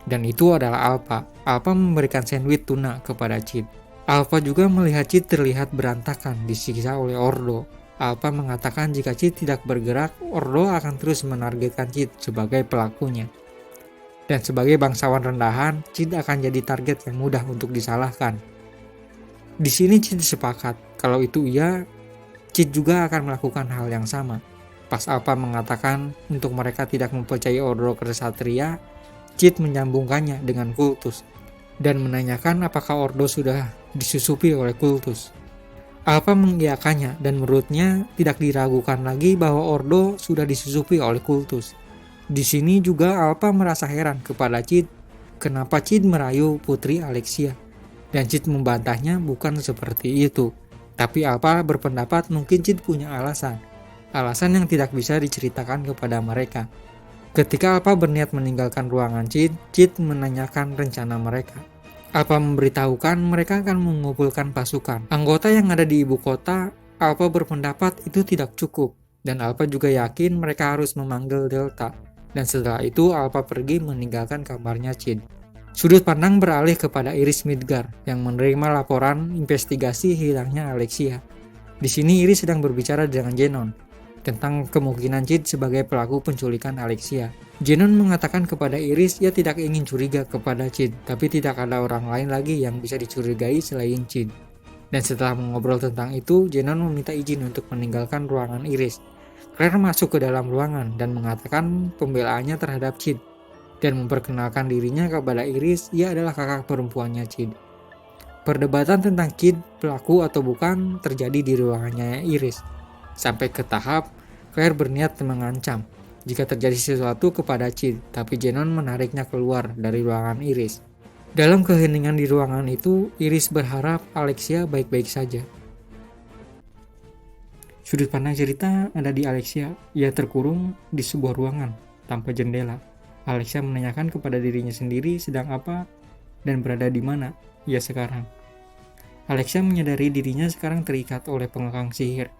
Dan itu adalah Alpha. Alpha memberikan sandwich tuna kepada Cid. Alpha juga melihat Cid terlihat berantakan disiksa oleh Ordo. Alpha mengatakan jika Cid tidak bergerak, Ordo akan terus menargetkan Cid sebagai pelakunya. Dan sebagai bangsawan rendahan, Cid akan jadi target yang mudah untuk disalahkan. Di sini Cid sepakat, kalau itu iya, Cid juga akan melakukan hal yang sama. Pas Alpha mengatakan untuk mereka tidak mempercayai Ordo Ksatria, Cid menyambungkannya dengan kultus dan menanyakan apakah Ordo sudah disusupi oleh kultus. Alpha mengiyakannya dan menurutnya tidak diragukan lagi bahwa Ordo sudah disusupi oleh kultus. Di sini juga Alpha merasa heran kepada Cid kenapa Cid merayu putri Alexia. Dan Cid membantahnya bukan seperti itu. Tapi Alpha berpendapat mungkin Cid punya alasan yang tidak bisa diceritakan kepada mereka. Ketika Alpha berniat meninggalkan ruangan Cid, Cid menanyakan rencana mereka. Alpha memberitahukan mereka akan mengumpulkan pasukan anggota yang ada di ibu kota. Alpha berpendapat itu tidak cukup, dan Alpha juga yakin mereka harus memanggil Delta Dan setelah itu Alpha pergi meninggalkan kamarnya Chid. Sudut pandang beralih kepada Iris Midgar yang menerima laporan investigasi hilangnya Alexia. Di sini Iris sedang berbicara dengan Zenon tentang kemungkinan Chid sebagai pelaku penculikan Alexia. Zenon mengatakan kepada Iris ia tidak ingin curiga kepada Chid, tapi tidak ada orang lain lagi yang bisa dicurigai selain Chid. Dan setelah mengobrol tentang itu, Zenon meminta izin untuk meninggalkan ruangan Iris. Claire masuk ke dalam ruangan dan mengatakan pembelaannya terhadap Chid dan memperkenalkan dirinya kepada Iris, ia adalah kakak perempuannya Chid. Perdebatan tentang Chid pelaku atau bukan terjadi di ruangannya Iris, sampai ke tahap Claire berniat mengancam jika terjadi sesuatu kepada Chid, tapi Zenon menariknya keluar dari ruangan Iris. Dalam keheningan di ruangan itu, Iris berharap Alexia baik-baik saja. Sudut pandang cerita ada di Alexia. Ia terkurung di sebuah ruangan tanpa jendela. Alexia menanyakan kepada dirinya sendiri sedang apa dan berada di mana ia sekarang. Alexia menyadari dirinya sekarang terikat oleh pengekang sihir.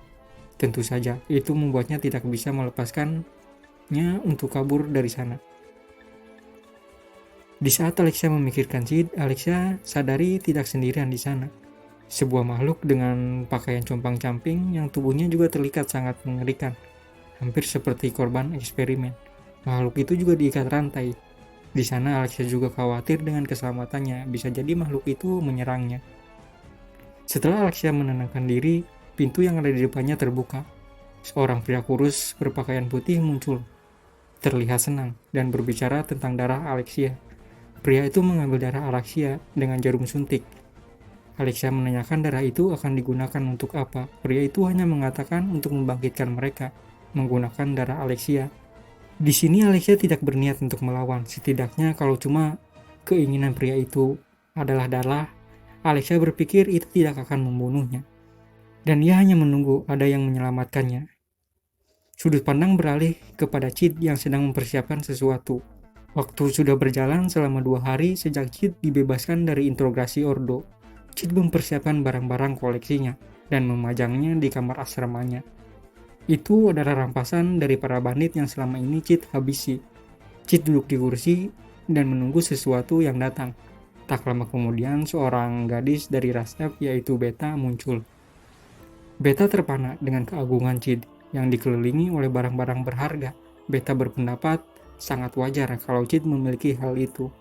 Tentu saja, itu membuatnya tidak bisa melepaskannya untuk kabur dari sana. Di saat Alexia memikirkan Chid, Alexia sadari tidak sendirian di sana. Sebuah makhluk dengan pakaian compang-camping yang tubuhnya juga terlihat sangat mengerikan, hampir seperti korban eksperimen. Makhluk itu juga diikat rantai. Di sana Alexia juga khawatir dengan keselamatannya, bisa jadi makhluk itu menyerangnya. Setelah Alexia menenangkan diri, pintu yang ada di depannya terbuka. Seorang pria kurus berpakaian putih muncul, terlihat senang dan berbicara tentang darah Alexia. Pria itu mengambil darah Alexia dengan jarum suntik. Alexia menanyakan darah itu akan digunakan untuk apa. Pria itu hanya mengatakan untuk membangkitkan mereka menggunakan darah Alexia. Di sini Alexia tidak berniat untuk melawan. Setidaknya kalau cuma keinginan pria itu adalah darah, Alexia berpikir itu tidak akan membunuhnya. Dan ia hanya menunggu ada yang menyelamatkannya. Sudut pandang beralih kepada Chid yang sedang mempersiapkan sesuatu. Waktu sudah berjalan selama 2 hari sejak Chid dibebaskan dari interogasi Ordo. Chid mempersiapkan barang-barang koleksinya dan memajangnya di kamar asramanya. Itu adalah rampasan dari para bandit yang selama ini Chid habisi. Chid duduk di kursi dan menunggu sesuatu yang datang. Tak lama kemudian seorang gadis dari ras F yaitu Beta muncul. Beta terpana dengan keagungan Chid yang dikelilingi oleh barang-barang berharga. Beta berpendapat sangat wajar kalau Chid memiliki hal itu.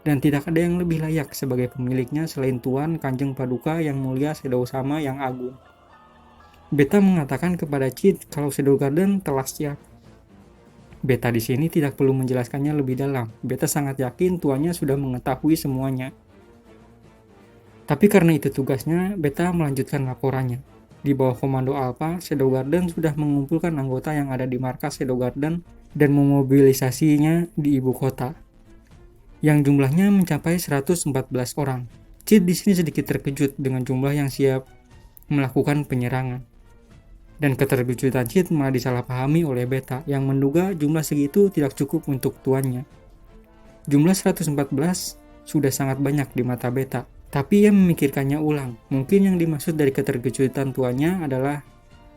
Dan tidak ada yang lebih layak sebagai pemiliknya selain Tuan Kanjeng Paduka yang mulia Shadow Sama yang agung. Beta mengatakan kepada Chid kalau Shadow Garden telah siap. Beta di sini tidak perlu menjelaskannya lebih dalam. Beta sangat yakin tuannya sudah mengetahui semuanya. Tapi karena itu tugasnya, Beta melanjutkan laporannya. Di bawah komando Alpha, Shadow Garden sudah mengumpulkan anggota yang ada di markas Shadow Garden dan memobilisasinya di ibu kota, yang jumlahnya mencapai 114 orang. Chid di sini sedikit terkejut dengan jumlah yang siap melakukan penyerangan. Dan keterkejutan Chid malah disalahpahami oleh Beta yang menduga jumlah segitu tidak cukup untuk tuannya. Jumlah 114 sudah sangat banyak di mata Beta, tapi ia memikirkannya ulang. Mungkin yang dimaksud dari keterkejutan tuannya adalah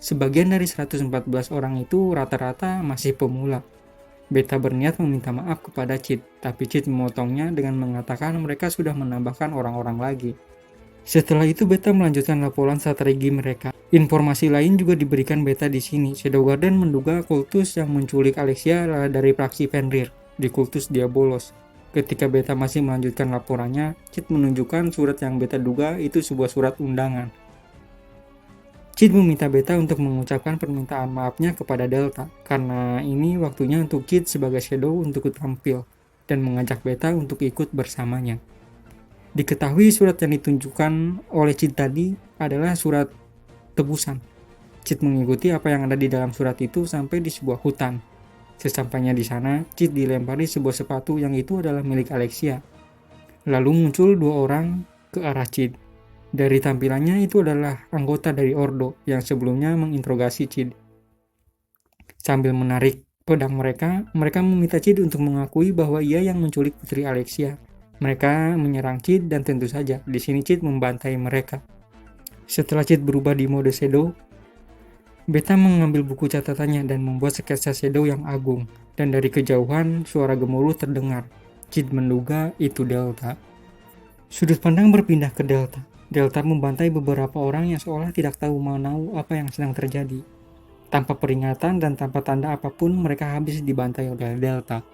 sebagian dari 114 orang itu rata-rata masih pemula. Beta berniat meminta maaf kepada Chid, tapi Chid memotongnya dengan mengatakan mereka sudah menambahkan orang-orang lagi. Setelah itu Beta melanjutkan laporan strategi mereka. Informasi lain juga diberikan Beta di sini. Shadow Garden menduga kultus yang menculik Alexia adalah dari praksi Fenrir di kultus Diabolos. Ketika Beta masih melanjutkan laporannya, Chid menunjukkan surat yang Beta duga itu sebuah surat undangan. Chid meminta Beta untuk mengucapkan permintaan maafnya kepada Delta, karena ini waktunya untuk Chid sebagai Shadow untuk tampil dan mengajak Beta untuk ikut bersamanya. Diketahui surat yang ditunjukkan oleh Chid tadi adalah surat tebusan. Chid mengikuti apa yang ada di dalam surat itu sampai di sebuah hutan. Sesampainya di sana, Chid dilempari sebuah sepatu yang itu adalah milik Alexia. Lalu muncul 2 orang ke arah Chid. Dari tampilannya itu adalah anggota dari Ordo yang sebelumnya menginterogasi Chid. Sambil menarik pedang mereka meminta Chid untuk mengakui bahwa ia yang menculik putri Alexia. Mereka menyerang Chid dan tentu saja di sini Chid membantai mereka. Setelah Chid berubah di mode Shadow, Beta mengambil buku catatannya dan membuat sketsa Shadow yang agung dan dari kejauhan suara gemuruh terdengar. Jid menduga itu Delta. Sudut pandang berpindah ke Delta. Delta membantai beberapa orang yang seolah tidak tahu menau apa yang sedang terjadi. Tanpa peringatan dan tanpa tanda apapun, mereka habis dibantai oleh Delta.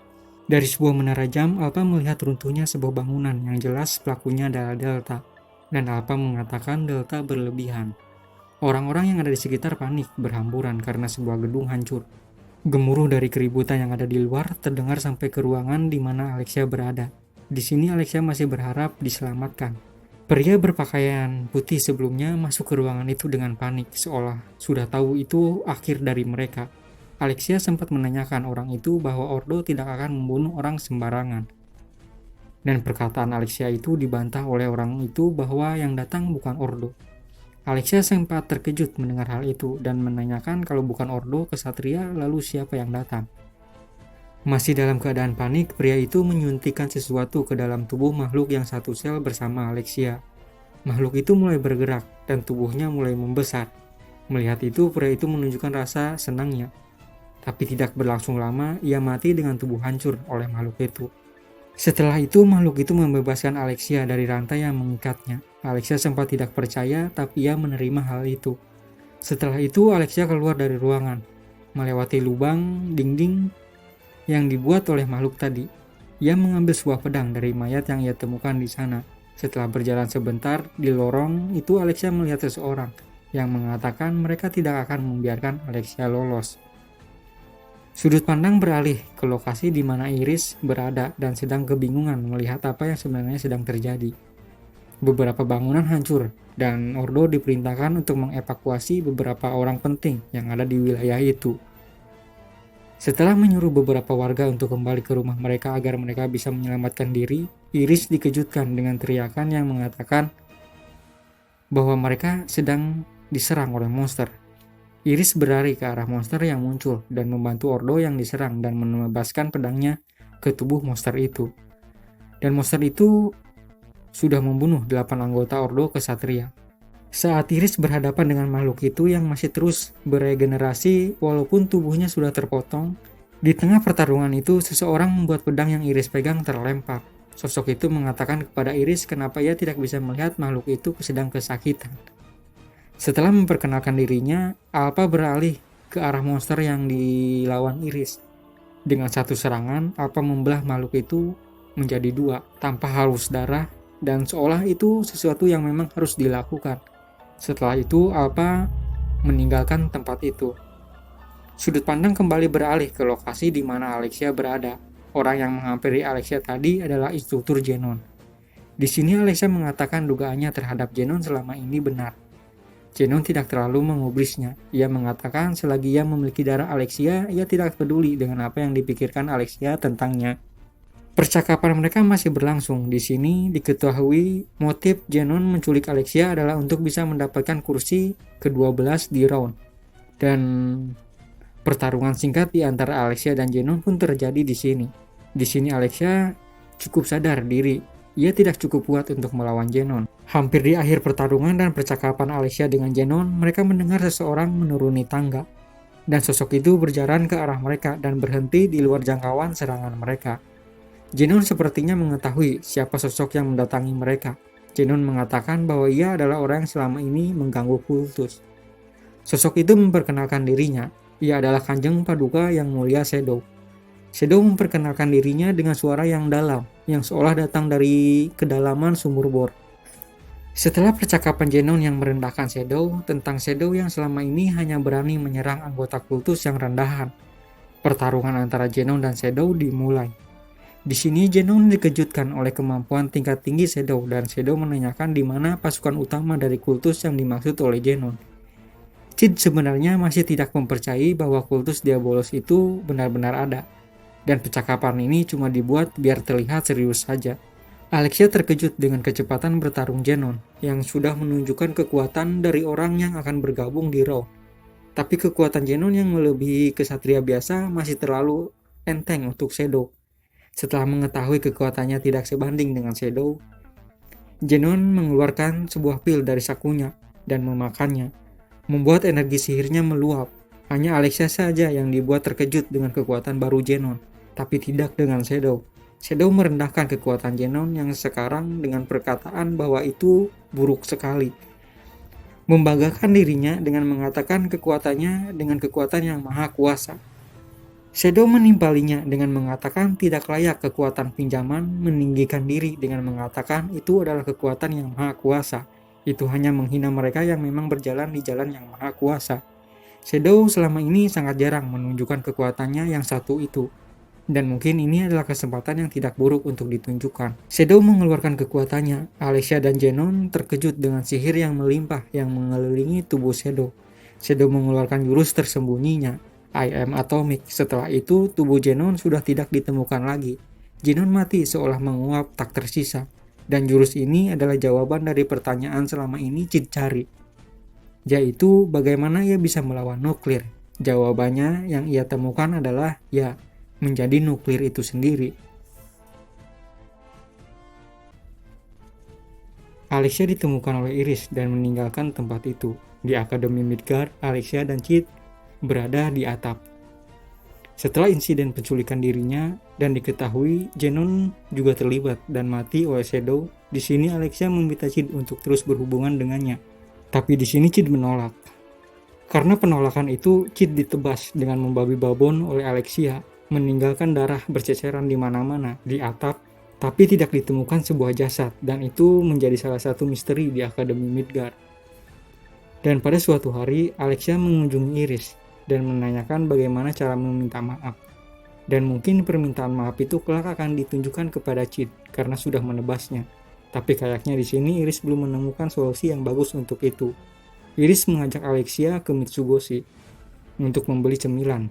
Dari sebuah menara jam, Alpha melihat runtuhnya sebuah bangunan yang jelas pelakunya adalah Delta. Dan Alpha mengatakan Delta berlebihan. Orang-orang yang ada di sekitar panik, berhamburan karena sebuah gedung hancur. Gemuruh dari keributan yang ada di luar terdengar sampai ke ruangan di mana Alexia berada. Di sini Alexia masih berharap diselamatkan. Pria berpakaian putih sebelumnya masuk ke ruangan itu dengan panik, seolah sudah tahu itu akhir dari mereka. Alexia sempat menanyakan orang itu bahwa Ordo tidak akan membunuh orang sembarangan. Dan perkataan Alexia itu dibantah oleh orang itu bahwa yang datang bukan Ordo. Alexia sempat terkejut mendengar hal itu dan menanyakan kalau bukan Ordo Kesatria lalu siapa yang datang. Masih dalam keadaan panik, pria itu menyuntikkan sesuatu ke dalam tubuh makhluk yang satu sel bersama Alexia. Makhluk itu mulai bergerak dan tubuhnya mulai membesar. Melihat itu, pria itu menunjukkan rasa senangnya. Tapi tidak berlangsung lama, ia mati dengan tubuh hancur oleh makhluk itu. Setelah itu, makhluk itu membebaskan Alexia dari rantai yang mengikatnya. Alexia sempat tidak percaya, tapi ia menerima hal itu. Setelah itu, Alexia keluar dari ruangan, melewati lubang dinding yang dibuat oleh makhluk tadi. Ia mengambil sebuah pedang dari mayat yang ia temukan di sana. Setelah berjalan sebentar, di lorong itu Alexia melihat seseorang yang mengatakan mereka tidak akan membiarkan Alexia lolos. Sudut pandang beralih ke lokasi di mana Iris berada dan sedang kebingungan melihat apa yang sebenarnya sedang terjadi. Beberapa bangunan hancur dan Ordo diperintahkan untuk mengevakuasi beberapa orang penting yang ada di wilayah itu. Setelah menyuruh beberapa warga untuk kembali ke rumah mereka agar mereka bisa menyelamatkan diri, Iris dikejutkan dengan teriakan yang mengatakan bahwa mereka sedang diserang oleh monster. Iris berlari ke arah monster yang muncul dan membantu Ordo yang diserang dan menebaskan pedangnya ke tubuh monster itu. Dan monster itu sudah membunuh 8 anggota Ordo Kesatria. Saat Iris berhadapan dengan makhluk itu yang masih terus beregenerasi walaupun tubuhnya sudah terpotong, di tengah pertarungan itu seseorang membuat pedang yang Iris pegang terlempar. Sosok itu mengatakan kepada Iris kenapa ia tidak bisa melihat makhluk itu sedang kesakitan. Setelah memperkenalkan dirinya, Alpha beralih ke arah monster yang dilawan Iris. Dengan satu serangan, Alpha membelah makhluk itu menjadi 2 tanpa harus darah dan seolah itu sesuatu yang memang harus dilakukan. Setelah itu, Alpha meninggalkan tempat itu. Sudut pandang kembali beralih ke lokasi di mana Alexia berada. Orang yang menghampiri Alexia tadi adalah instruktur Genon. Di sini Alexia mengatakan dugaannya terhadap Genon selama ini benar. Genon tidak terlalu mengubrisnya. Ia mengatakan selagi ia memiliki darah Alexia, ia tidak peduli dengan apa yang dipikirkan Alexia tentangnya. Percakapan mereka masih berlangsung. Di sini diketahui motif Genon menculik Alexia adalah untuk bisa mendapatkan kursi ke-12 di round. Dan pertarungan singkat di antara Alexia dan Genon pun terjadi di sini. Di sini Alexia cukup sadar diri. Ia tidak cukup kuat untuk melawan Genon. Hampir di akhir pertarungan dan percakapan Alexia dengan Genon, mereka mendengar seseorang menuruni tangga. Dan sosok itu berjalan ke arah mereka dan berhenti di luar jangkauan serangan mereka. Genon sepertinya mengetahui siapa sosok yang mendatangi mereka. Genon mengatakan bahwa ia adalah orang yang selama ini mengganggu kultus. Sosok itu memperkenalkan dirinya. Ia adalah Kanjeng Paduka yang mulia Shadow. Shadow memperkenalkan dirinya dengan suara yang dalam, yang seolah datang dari kedalaman sumur bor. Setelah percakapan Genon yang merendahkan Shadow tentang Shadow yang selama ini hanya berani menyerang anggota kultus yang rendahan, pertarungan antara Genon dan Shadow dimulai. Di sini Genon dikejutkan oleh kemampuan tingkat tinggi Shadow dan Shadow menanyakan di mana pasukan utama dari kultus yang dimaksud oleh Genon. Cid sebenarnya masih tidak mempercayai bahwa kultus Diabolos itu benar-benar ada. Dan percakapan ini cuma dibuat biar terlihat serius saja. Alexia terkejut dengan kecepatan bertarung Genon yang sudah menunjukkan kekuatan dari orang yang akan bergabung di Raw. Tapi kekuatan Genon yang melebihi kesatria biasa masih terlalu enteng untuk Shadow. Setelah mengetahui kekuatannya tidak sebanding dengan Shadow, Genon mengeluarkan sebuah pil dari sakunya dan memakannya, membuat energi sihirnya meluap. Hanya Alexia saja yang dibuat terkejut dengan kekuatan baru Zenon, tapi tidak dengan Shadow. Shadow merendahkan kekuatan Zenon yang sekarang dengan perkataan bahwa itu buruk sekali. Membanggakan dirinya dengan mengatakan kekuatannya dengan kekuatan yang maha kuasa. Shadow menimpalinya dengan mengatakan tidak layak kekuatan pinjaman, meninggikan diri dengan mengatakan itu adalah kekuatan yang maha kuasa. Itu hanya menghina mereka yang memang berjalan di jalan yang maha kuasa. Shadow selama ini sangat jarang menunjukkan kekuatannya yang satu itu. Dan mungkin ini adalah kesempatan yang tidak buruk untuk ditunjukkan. Shadow mengeluarkan kekuatannya. Alexia dan Zenon terkejut dengan sihir yang melimpah yang mengelilingi tubuh Shadow. Shadow mengeluarkan jurus tersembunyinya, I Am Atomic. Setelah itu, tubuh Zenon sudah tidak ditemukan lagi. Zenon mati seolah menguap tak tersisa. Dan jurus ini adalah jawaban dari pertanyaan selama ini Cid cari, yaitu bagaimana ia bisa melawan nuklir. Jawabannya yang ia temukan adalah ya, menjadi nuklir itu sendiri. Alexia ditemukan oleh Iris dan meninggalkan tempat itu. Di Akademi Midgard, Alexia dan Cid berada di atap. Setelah insiden penculikan dirinya dan diketahui Zenon juga terlibat dan mati oleh Shadow, di sini Alexia meminta Cid untuk terus berhubungan dengannya. Tapi di sini Cid menolak. Karena penolakan itu, Cid ditebas dengan membabi babon oleh Alexia, meninggalkan darah berceceran di mana-mana di atap, tapi tidak ditemukan sebuah jasad, dan itu menjadi salah satu misteri di Akademi Midgard. Dan pada suatu hari, Alexia mengunjungi Iris dan menanyakan bagaimana cara meminta maaf. Dan mungkin permintaan maaf itu kelak akan ditunjukkan kepada Cid karena sudah menebasnya. Tapi kayaknya di sini Iris belum menemukan solusi yang bagus untuk itu. Iris mengajak Alexia ke Mitsugoshi untuk membeli cemilan.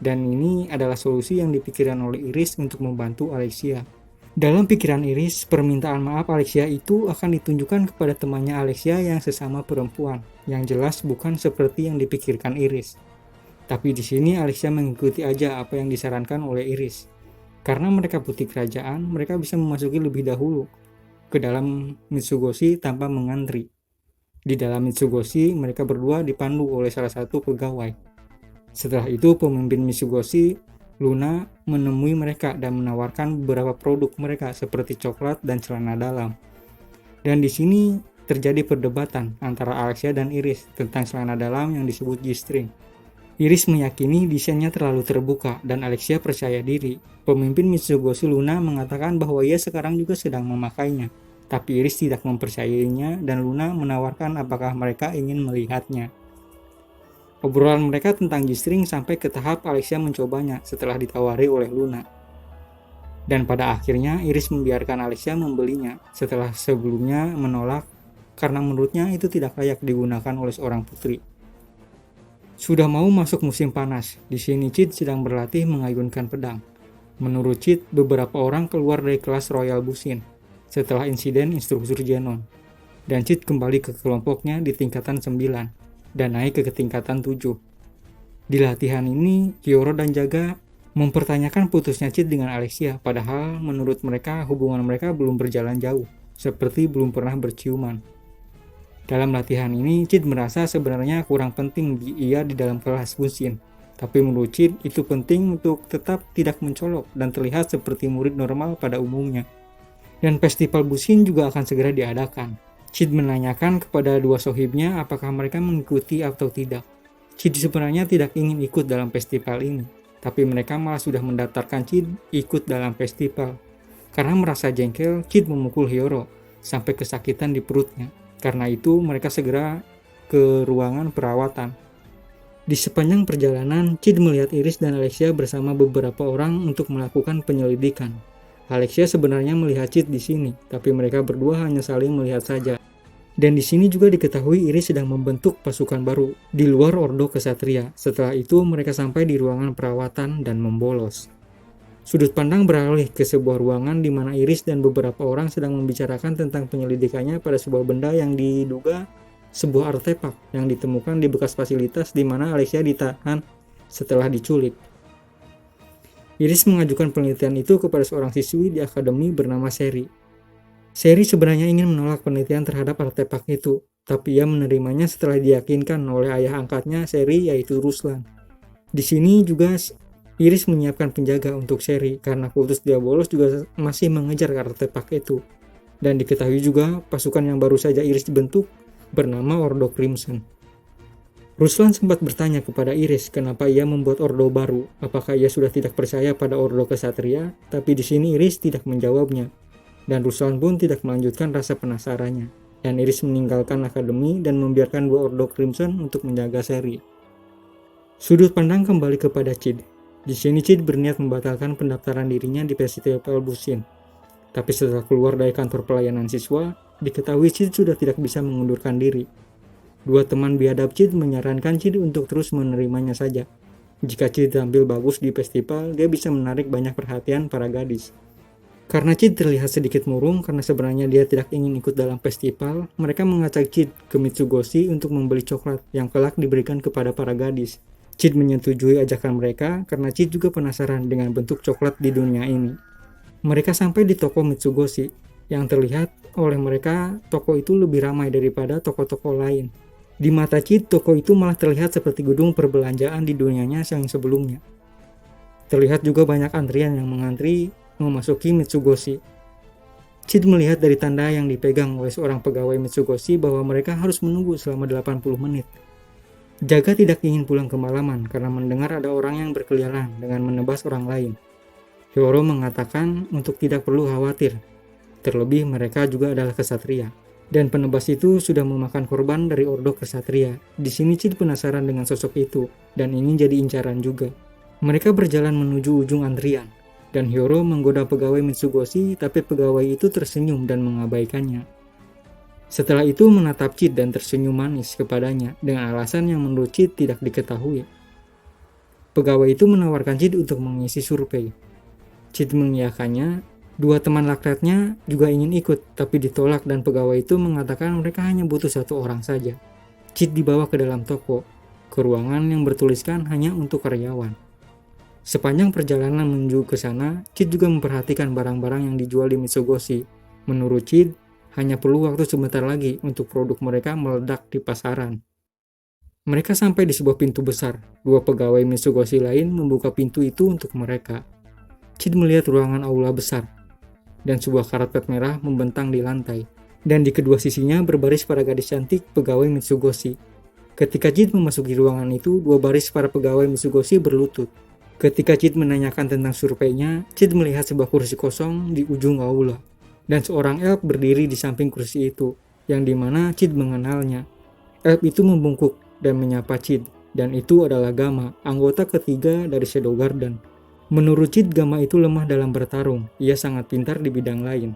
Dan ini adalah solusi yang dipikirkan oleh Iris untuk membantu Alexia. Dalam pikiran Iris, permintaan maaf Alexia itu akan ditunjukkan kepada temannya Alexia yang sesama perempuan, yang jelas bukan seperti yang dipikirkan Iris. Tapi di sini Alexia mengikuti aja apa yang disarankan oleh Iris. Karena mereka putih kerajaan, mereka bisa memasuki lebih dahulu ke dalam Mitsugoshi tanpa mengantri. Di dalam Mitsugoshi, mereka berdua dipandu oleh salah satu pegawai. Setelah itu, pemimpin Mitsugoshi, Luna, menemui mereka dan menawarkan beberapa produk mereka seperti coklat dan celana dalam. Dan di sini terjadi perdebatan antara Alexia dan Iris tentang celana dalam yang disebut G-string. Iris meyakini desainnya terlalu terbuka dan Alexia percaya diri. Pemimpin Mitsugoshi Luna mengatakan bahwa ia sekarang juga sedang memakainya. Tapi Iris tidak mempercayainya dan Luna menawarkan apakah mereka ingin melihatnya. Obrolan mereka tentang G-string sampai ke tahap Alexia mencobanya setelah ditawari oleh Luna. Dan pada akhirnya Iris membiarkan Alexia membelinya setelah sebelumnya menolak karena menurutnya itu tidak layak digunakan oleh seorang putri. Sudah mau masuk musim panas, di sini Cid sedang berlatih mengayunkan pedang. Menurut Cid, beberapa orang keluar dari kelas Royal Bushin setelah insiden instruktur Zenon. Dan Cid kembali ke kelompoknya di tingkatan 9 dan naik ke tingkatan 7. Di latihan ini, Hyoro dan Jaga mempertanyakan putusnya Cid dengan Alexia, padahal menurut mereka hubungan mereka belum berjalan jauh, seperti belum pernah berciuman. Dalam latihan ini, Cid merasa sebenarnya kurang penting ia di dalam kelas Bushin. Tapi menurut Cid, itu penting untuk tetap tidak mencolok dan terlihat seperti murid normal pada umumnya. Dan festival Bushin juga akan segera diadakan. Cid menanyakan kepada dua sohibnya apakah mereka mengikuti atau tidak. Cid sebenarnya tidak ingin ikut dalam festival ini, tapi mereka malah sudah mendaftarkan Cid ikut dalam festival. Karena merasa jengkel, Cid memukul Hyoro sampai kesakitan di perutnya. Karena itu mereka segera ke ruangan perawatan. Di sepanjang perjalanan, Cid melihat Iris dan Alexia bersama beberapa orang untuk melakukan penyelidikan. Alexia sebenarnya melihat Cid di sini, tapi mereka berdua hanya saling melihat saja. Dan di sini juga diketahui Iris sedang membentuk pasukan baru di luar Ordo Kesatria. Setelah itu mereka sampai di ruangan perawatan dan membolos. Sudut pandang beralih ke sebuah ruangan di mana Iris dan beberapa orang sedang membicarakan tentang penyelidikannya pada sebuah benda yang diduga sebuah artefak yang ditemukan di bekas fasilitas di mana Alexia ditahan setelah diculik. Iris mengajukan penelitian itu kepada seorang siswi di akademi bernama Seri. Seri sebenarnya ingin menolak penelitian terhadap artefak itu, tapi ia menerimanya setelah diyakinkan oleh ayah angkatnya Seri yaitu Ruslan. Di sini juga Iris menyiapkan penjaga untuk Sherry karena kultus Diabolos juga masih mengejar artefak itu. Dan diketahui juga pasukan yang baru saja Iris dibentuk bernama Ordo Crimson. Ruslan sempat bertanya kepada Iris kenapa ia membuat ordo baru, apakah ia sudah tidak percaya pada ordo kesatria, tapi di sini Iris tidak menjawabnya. Dan Ruslan pun tidak melanjutkan rasa penasarannya. Dan Iris meninggalkan akademi dan membiarkan dua ordo Crimson untuk menjaga Sherry. Sudut pandang kembali kepada Cid. Di sini Cid berniat membatalkan pendaftaran dirinya di Festival Busin. Tapi setelah keluar dari kantor pelayanan siswa, diketahui Cid sudah tidak bisa mengundurkan diri. Dua teman biadab Cid menyarankan Cid untuk terus menerimanya saja. Jika Cid tampil bagus di festival, dia bisa menarik banyak perhatian para gadis. Karena Cid terlihat sedikit murung karena sebenarnya dia tidak ingin ikut dalam festival, mereka mengajak Cid ke Mitsugoshi untuk membeli coklat yang kelak diberikan kepada para gadis. Cid menyetujui ajakan mereka karena Cid juga penasaran dengan bentuk coklat di dunia ini. Mereka sampai di toko Mitsugoshi, yang terlihat oleh mereka toko itu lebih ramai daripada toko-toko lain. Di mata Cid, toko itu malah terlihat seperti gedung perbelanjaan di dunianya yang sebelumnya. Terlihat juga banyak antrian yang mengantri memasuki Mitsugoshi. Cid melihat dari tanda yang dipegang oleh seorang pegawai Mitsugoshi bahwa mereka harus menunggu selama 80 menit. Jaga tidak ingin pulang kemalaman karena mendengar ada orang yang berkeliaran dengan menebas orang lain. Hyoro mengatakan untuk tidak perlu khawatir, terlebih mereka juga adalah kesatria. Dan penebas itu sudah memakan korban dari ordo kesatria. Di sini Cid penasaran dengan sosok itu dan ingin jadi incaran juga. Mereka berjalan menuju ujung antrian dan Hyoro menggoda pegawai Mitsugoshi, tapi pegawai itu tersenyum dan mengabaikannya. Setelah itu menatap Cid dan tersenyum manis kepadanya dengan alasan yang menurut Cid tidak diketahui. Pegawai itu menawarkan Cid untuk mengisi survei. Cid mengiyakannya. Dua teman lakratnya juga ingin ikut, tapi ditolak dan pegawai itu mengatakan mereka hanya butuh satu orang saja. Cid dibawa ke dalam toko, ke ruangan yang bertuliskan hanya untuk karyawan. Sepanjang perjalanan menuju ke sana, Cid juga memperhatikan barang-barang yang dijual di Mitsugoshi. Menurut Cid, hanya perlu waktu sebentar lagi untuk produk mereka meledak di pasaran. Mereka sampai di sebuah pintu besar. Dua pegawai Mitsugoshi lain membuka pintu itu untuk mereka. Cid melihat ruangan aula besar dan sebuah karpet merah membentang di lantai, dan di kedua sisinya berbaris para gadis cantik pegawai Mitsugoshi. Ketika Cid memasuki ruangan itu, dua baris para pegawai Mitsugoshi berlutut. Ketika Cid menanyakan tentang surveinya, Cid melihat sebuah kursi kosong di ujung aula, dan seorang elf berdiri di samping kursi itu, yang dimana Cid mengenalnya. Elf itu membungkuk dan menyapa Cid, dan itu adalah Gama, anggota ketiga dari Shadow Garden. Menurut Cid, Gama itu lemah dalam bertarung. Ia sangat pintar di bidang lain.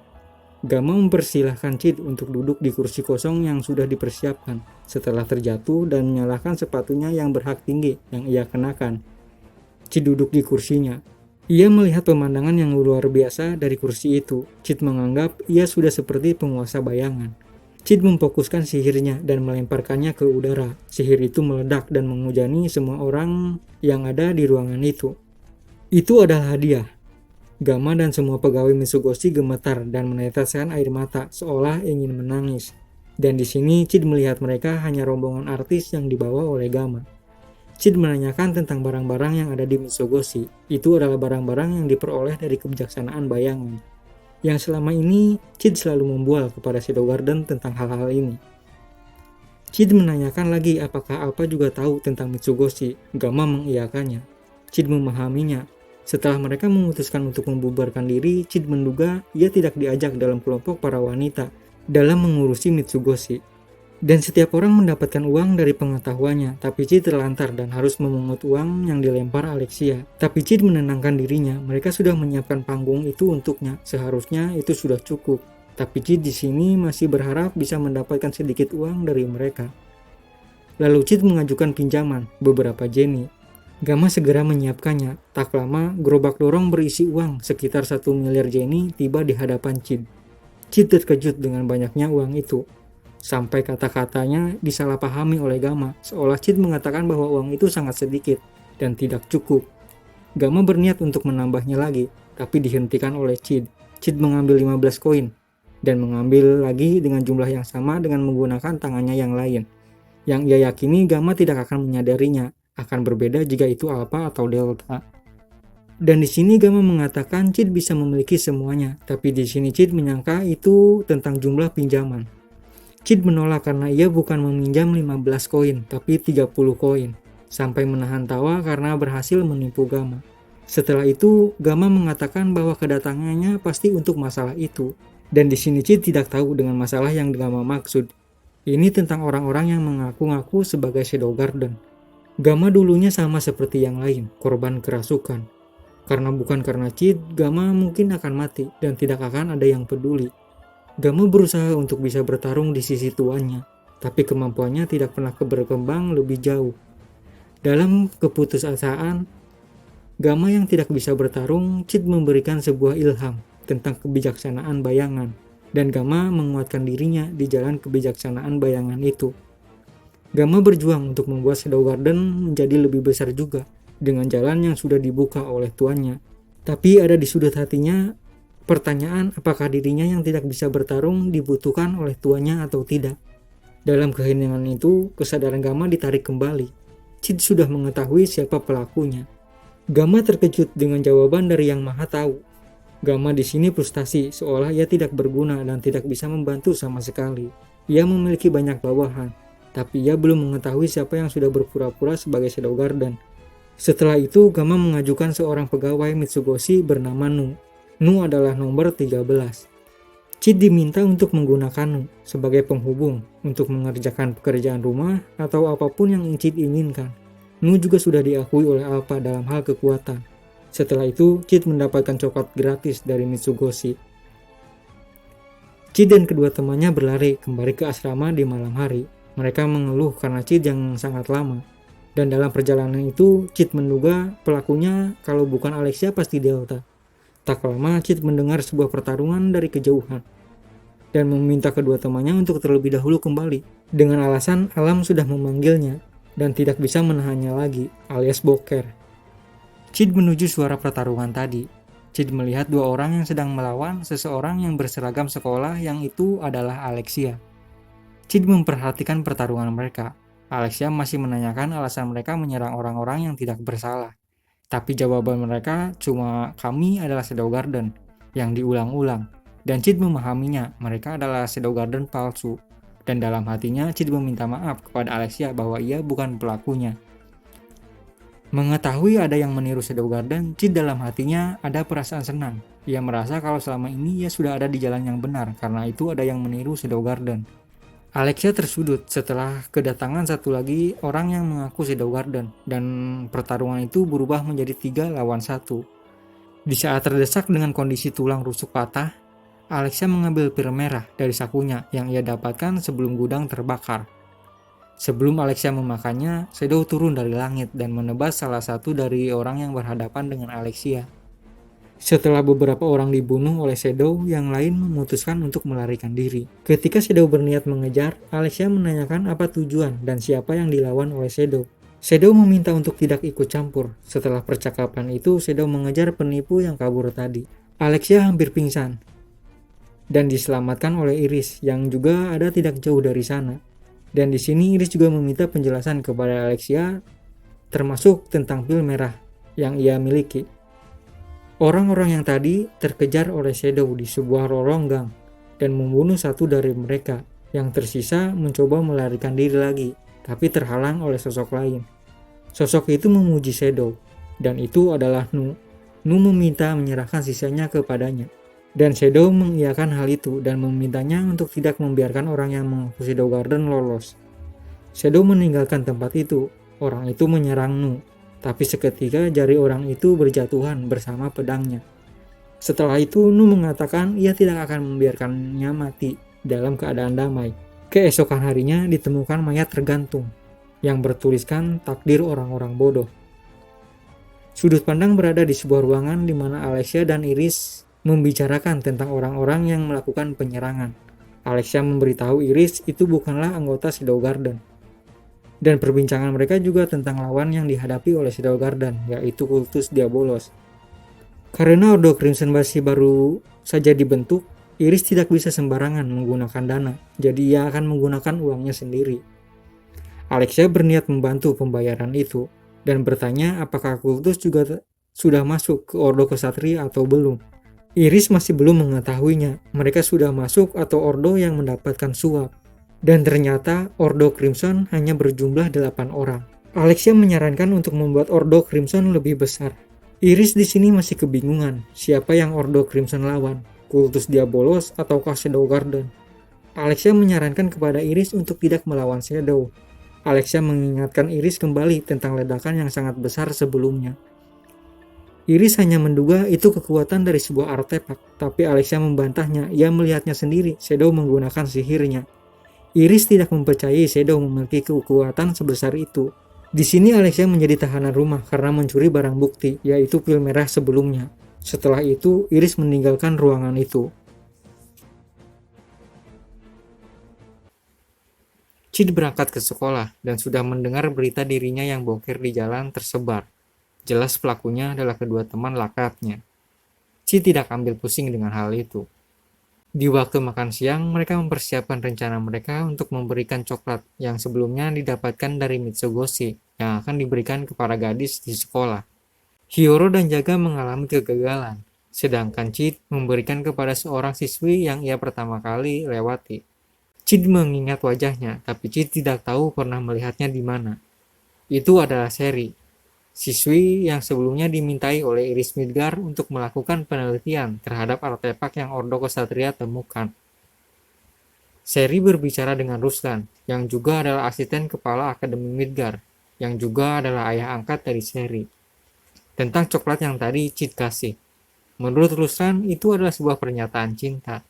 Gama mempersilahkan Cid untuk duduk di kursi kosong yang sudah dipersiapkan setelah terjatuh dan menyalahkan sepatunya yang berhak tinggi yang ia kenakan. Cid duduk di kursinya. Ia melihat pemandangan yang luar biasa dari kursi itu. Cid menganggap ia sudah seperti penguasa bayangan. Cid memfokuskan sihirnya dan melemparkannya ke udara. Sihir itu meledak dan menghujani semua orang yang ada di ruangan itu. Itu adalah hadiah. Gama dan semua pegawai Mitsugoshi gemetar dan meneteskan air mata seolah ingin menangis. Dan di sini Cid melihat mereka hanya rombongan artis yang dibawa oleh Gama. Cid menanyakan tentang barang-barang yang ada di Mitsugoshi. Itu adalah barang-barang yang diperoleh dari kebijaksanaan bayangan, yang selama ini Cid selalu membual kepada Shadow Garden tentang hal-hal ini. Cid menanyakan lagi apakah Alpha juga tahu tentang Mitsugoshi. Gama mengiyakannya. Cid memahaminya. Setelah mereka memutuskan untuk membubarkan diri, Cid menduga ia tidak diajak dalam kelompok para wanita dalam mengurusi Mitsugoshi. Dan setiap orang mendapatkan uang dari pengetahuannya, tapi Cid terlantar dan harus memungut uang yang dilempar Alexia. Tapi Cid menenangkan dirinya, mereka sudah menyiapkan panggung itu untuknya, seharusnya itu sudah cukup. Tapi Cid di sini masih berharap bisa mendapatkan sedikit uang dari mereka. Lalu Cid mengajukan pinjaman, beberapa jenny. Gama segera menyiapkannya. Tak lama, gerobak dorong berisi uang sekitar 1 miliar jenny tiba di hadapan Cid. Cid terkejut dengan banyaknya uang itu. Sampai kata-katanya disalahpahami oleh Gama, seolah Cid mengatakan bahwa uang itu sangat sedikit dan tidak cukup. Gama berniat untuk menambahnya lagi, tapi dihentikan oleh Cid. Cid mengambil 15 koin dan mengambil lagi dengan jumlah yang sama dengan menggunakan tangannya yang lain. Yang ia yakini Gama tidak akan menyadarinya, akan berbeda jika itu alpha atau delta. Dan di sini Gamma mengatakan Cid bisa memiliki semuanya, tapi di sini Cid menyangka itu tentang jumlah pinjaman. Cid menolak karena ia bukan meminjam 15 koin, tapi 30 koin, sampai menahan tawa karena berhasil menipu Gamma. Setelah itu, Gamma mengatakan bahwa kedatangannya pasti untuk masalah itu, dan di sini Cid tidak tahu dengan masalah yang Gamma maksud. Ini tentang orang-orang yang mengaku-ngaku sebagai Shadow Garden. Gamma dulunya sama seperti yang lain, korban kerasukan. Karena bukan karena Cid, Gamma mungkin akan mati dan tidak akan ada yang peduli. Gamma berusaha untuk bisa bertarung di sisi tuannya, tapi kemampuannya tidak pernah berkembang lebih jauh. Dalam keputusasaan, Gamma yang tidak bisa bertarung, Cid memberikan sebuah ilham tentang kebijaksanaan bayangan, dan Gamma menguatkan dirinya di jalan kebijaksanaan bayangan itu. Gamma berjuang untuk membuat Shadow Garden menjadi lebih besar juga, dengan jalan yang sudah dibuka oleh tuannya. Tapi ada di sudut hatinya pertanyaan apakah dirinya yang tidak bisa bertarung dibutuhkan oleh tuannya atau tidak. Dalam keheningan itu, kesadaran Gamma ditarik kembali. Cid sudah mengetahui siapa pelakunya. Gamma terkejut dengan jawaban dari Yang Maha Tahu. Gamma di sini frustasi, seolah ia tidak berguna dan tidak bisa membantu sama sekali. Ia memiliki banyak bawahan, tapi ia belum mengetahui siapa yang sudah berpura-pura sebagai Shadow Garden. Setelah itu, Gamma mengajukan seorang pegawai Mitsugoshi bernama Nu. Nu adalah nomor 13. Cid diminta untuk menggunakan Nu sebagai penghubung untuk mengerjakan pekerjaan rumah atau apapun yang Cid inginkan. Nu juga sudah diakui oleh Alpha dalam hal kekuatan. Setelah itu, Cid mendapatkan coklat gratis dari Mitsugoshi. Cid dan kedua temannya berlari kembali ke asrama di malam hari. Mereka mengeluh karena Cid yang sangat lama. Dan dalam perjalanan itu, Cid menduga pelakunya kalau bukan Alexia pasti Delta. Tak lama, Cid mendengar sebuah pertarungan dari kejauhan dan meminta kedua temannya untuk terlebih dahulu kembali dengan alasan alam sudah memanggilnya dan tidak bisa menahannya lagi, alias boker. Cid menuju suara pertarungan tadi. Cid melihat dua orang yang sedang melawan seseorang yang berseragam sekolah yang itu adalah Alexia. Cid memperhatikan pertarungan mereka. Alexia masih menanyakan alasan mereka menyerang orang-orang yang tidak bersalah. Tapi jawaban mereka cuma kami adalah Shadow Garden yang diulang-ulang. Dan Cid memahaminya, mereka adalah Shadow Garden palsu. Dan dalam hatinya Cid meminta maaf kepada Alexia bahwa ia bukan pelakunya. Mengetahui ada yang meniru Shadow Garden, Cid dalam hatinya ada perasaan senang. Ia merasa kalau selama ini ia sudah ada di jalan yang benar, karena itu ada yang meniru Shadow Garden. Alexia tersudut setelah kedatangan satu lagi orang yang mengaku Shadow Garden, dan pertarungan itu berubah menjadi 3 lawan 1. Di saat terdesak dengan kondisi tulang rusuk patah, Alexia mengambil pil merah dari sakunya yang ia dapatkan sebelum gudang terbakar. Sebelum Alexia memakannya, Shadow turun dari langit dan menebas salah satu dari orang yang berhadapan dengan Alexia. Setelah beberapa orang dibunuh oleh Shadow, yang lain memutuskan untuk melarikan diri. Ketika Shadow berniat mengejar, Alexia menanyakan apa tujuan dan siapa yang dilawan oleh Shadow. Shadow meminta untuk tidak ikut campur. Setelah percakapan itu, Shadow mengejar penipu yang kabur tadi. Alexia hampir pingsan dan diselamatkan oleh Iris yang juga ada tidak jauh dari sana. Dan di sini Iris juga meminta penjelasan kepada Alexia termasuk tentang pil merah yang ia miliki. Orang-orang yang tadi terkejar oleh Shadow di sebuah lorong gang dan membunuh satu dari mereka. Yang tersisa mencoba melarikan diri lagi, tapi terhalang oleh sosok lain. Sosok itu memuji Shadow, dan itu adalah Nu. Nu meminta menyerahkan sisanya kepadanya. Dan Shadow mengiyakan hal itu dan memintanya untuk tidak membiarkan orang yang mengaku Shadow Garden lolos. Shadow meninggalkan tempat itu. Orang itu menyerang Nu. Tapi seketika jari orang itu berjatuhan bersama pedangnya. Setelah itu Nu mengatakan ia tidak akan membiarkannya mati dalam keadaan damai. Keesokan harinya ditemukan mayat tergantung yang bertuliskan takdir orang-orang bodoh. Sudut pandang berada di sebuah ruangan di mana Alexia dan Iris membicarakan tentang orang-orang yang melakukan penyerangan. Alexia memberitahu Iris itu bukanlah anggota Shadow Garden. Dan perbincangan mereka juga tentang lawan yang dihadapi oleh Shadow Garden, yaitu Kultus Diabolos. Karena Ordo Crimson masih baru saja dibentuk, Iris tidak bisa sembarangan menggunakan dana, jadi ia akan menggunakan uangnya sendiri. Alexia berniat membantu pembayaran itu. dan bertanya apakah kultus juga sudah masuk ke Ordo Kesatria atau belum. Iris masih belum mengetahuinya, mereka sudah masuk atau Ordo yang mendapatkan suap. Dan ternyata Ordo Crimson hanya berjumlah 8 orang. Alexia menyarankan untuk membuat Ordo Crimson lebih besar. Iris di sini masih kebingungan, siapa yang Ordo Crimson lawan, Kultus Diabolos atau Shadow Garden. Alexia menyarankan kepada Iris untuk tidak melawan Shadow. Alexia mengingatkan Iris kembali tentang ledakan yang sangat besar sebelumnya. Iris hanya menduga itu kekuatan dari sebuah artefak, tapi Alexia membantahnya. Ia melihatnya sendiri, Shadow menggunakan sihirnya. Iris tidak mempercayai Shadow memiliki kekuatan sebesar itu. Di sini Alexia menjadi tahanan rumah karena mencuri barang bukti, yaitu pil merah sebelumnya. Setelah itu, Iris meninggalkan ruangan itu. Cid berangkat ke sekolah dan sudah mendengar berita dirinya yang boker di jalan tersebar. Jelas pelakunya adalah kedua teman lakatnya. Cid tidak ambil pusing dengan hal itu. Di waktu makan siang, mereka mempersiapkan rencana mereka untuk memberikan coklat yang sebelumnya didapatkan dari Mitsugoshi yang akan diberikan kepada gadis di sekolah. Hiyoro dan Jaga mengalami kegagalan, sedangkan Cid memberikan kepada seorang siswi yang ia pertama kali lewati. Cid mengingat wajahnya, tapi Cid tidak tahu pernah melihatnya di mana. Itu adalah Seri, siswi yang sebelumnya dimintai oleh Iris Midgar untuk melakukan penelitian terhadap artefak yang Ordo Kesatria temukan. Seri berbicara dengan Ruslan, yang juga adalah asisten kepala Akademi Midgar, yang juga adalah ayah angkat dari Seri, tentang coklat yang tadi Cid kasih. Menurut Ruslan, itu adalah sebuah pernyataan cinta.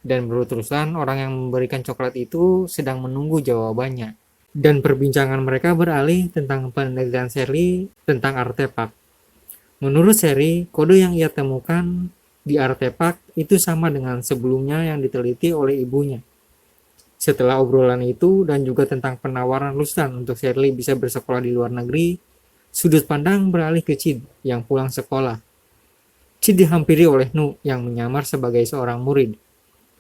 Dan menurut Ruslan, orang yang memberikan coklat itu sedang menunggu jawabannya. Dan perbincangan mereka beralih tentang penelitian Seri tentang artefak. Menurut Seri, kode yang ia temukan di artefak itu sama dengan sebelumnya yang diteliti oleh ibunya. Setelah obrolan itu dan juga tentang penawaran Ruslan untuk Seri bisa bersekolah di luar negeri, sudut pandang beralih ke Cid yang pulang sekolah. Cid dihampiri oleh Nu yang menyamar sebagai seorang murid.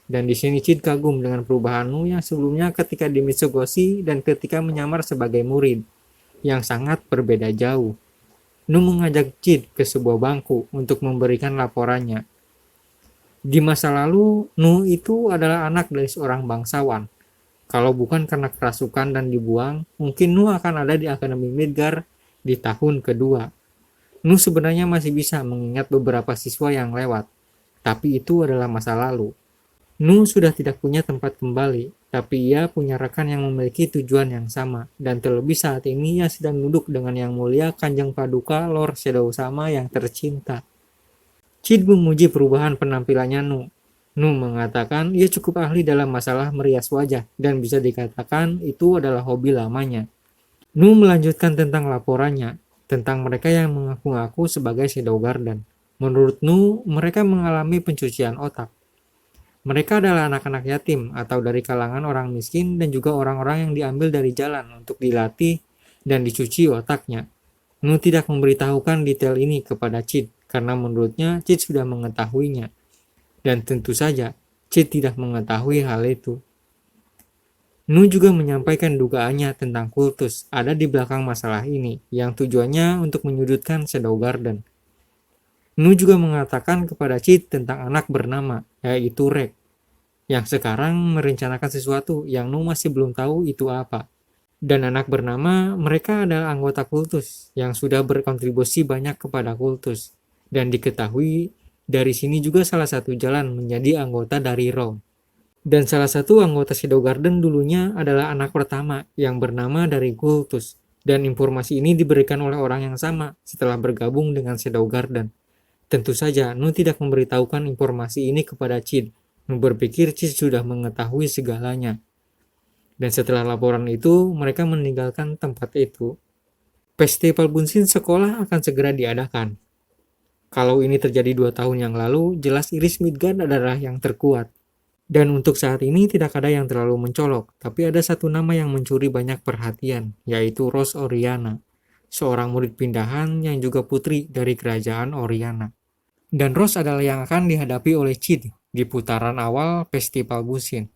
Dan di sini Cid kagum dengan perubahan Nu yang sebelumnya ketika di Mitsugoshi dan ketika menyamar sebagai murid, yang sangat berbeda jauh. Nu mengajak Cid ke sebuah bangku untuk memberikan laporannya. Di masa lalu, Nu itu adalah anak dari seorang bangsawan. Kalau bukan karena kerasukan dan dibuang, mungkin Nu akan ada di Akademi Midgar di tahun kedua. Nu sebenarnya masih bisa mengingat beberapa siswa yang lewat, tapi itu adalah masa lalu. Nu sudah tidak punya tempat kembali, tapi ia punya rekan yang memiliki tujuan yang sama, dan terlebih saat ini ia sedang duduk dengan Yang Mulia Kanjeng Paduka Lord Shadow Sama yang tercinta. Cid memuji perubahan penampilannya Nu. Nu mengatakan ia cukup ahli dalam masalah merias wajah, dan bisa dikatakan itu adalah hobi lamanya. Nu melanjutkan tentang laporannya, tentang mereka yang mengaku-ngaku sebagai Shadow Garden. Menurut Nu, mereka mengalami pencucian otak. Mereka adalah anak-anak yatim atau dari kalangan orang miskin dan juga orang-orang yang diambil dari jalan untuk dilatih dan dicuci otaknya. Nu tidak memberitahukan detail ini kepada Cid karena menurutnya Cid sudah mengetahuinya. Dan tentu saja Cid tidak mengetahui hal itu. Nu juga menyampaikan dugaannya tentang kultus ada di belakang masalah ini yang tujuannya untuk menyudutkan Shadow Garden. Nu juga mengatakan kepada Cid tentang anak bernama, yaitu Rek, yang sekarang merencanakan sesuatu yang Nu masih belum tahu itu apa. Dan anak bernama mereka adalah anggota kultus yang sudah berkontribusi banyak kepada kultus. Dan diketahui dari sini juga salah satu jalan menjadi anggota dari Rom. Dan salah satu anggota Shadow Garden dulunya adalah anak pertama yang bernama dari kultus. Dan informasi ini diberikan oleh orang yang sama setelah bergabung dengan Shadow Garden. Tentu saja, Nu tidak memberitahukan informasi ini kepada Cid. Nu berpikir Cid sudah mengetahui segalanya. Dan setelah laporan itu, mereka meninggalkan tempat itu. Festival Bunsin sekolah akan segera diadakan. Kalau ini terjadi 2 tahun yang lalu, jelas Iris Midgard adalah yang terkuat. Dan untuk saat ini tidak ada yang terlalu mencolok, tapi ada satu nama yang mencuri banyak perhatian, yaitu Rose Oriana, seorang murid pindahan yang juga putri dari kerajaan Oriana. Dan Rose adalah yang akan dihadapi oleh Cid di putaran awal Festival Bunsin.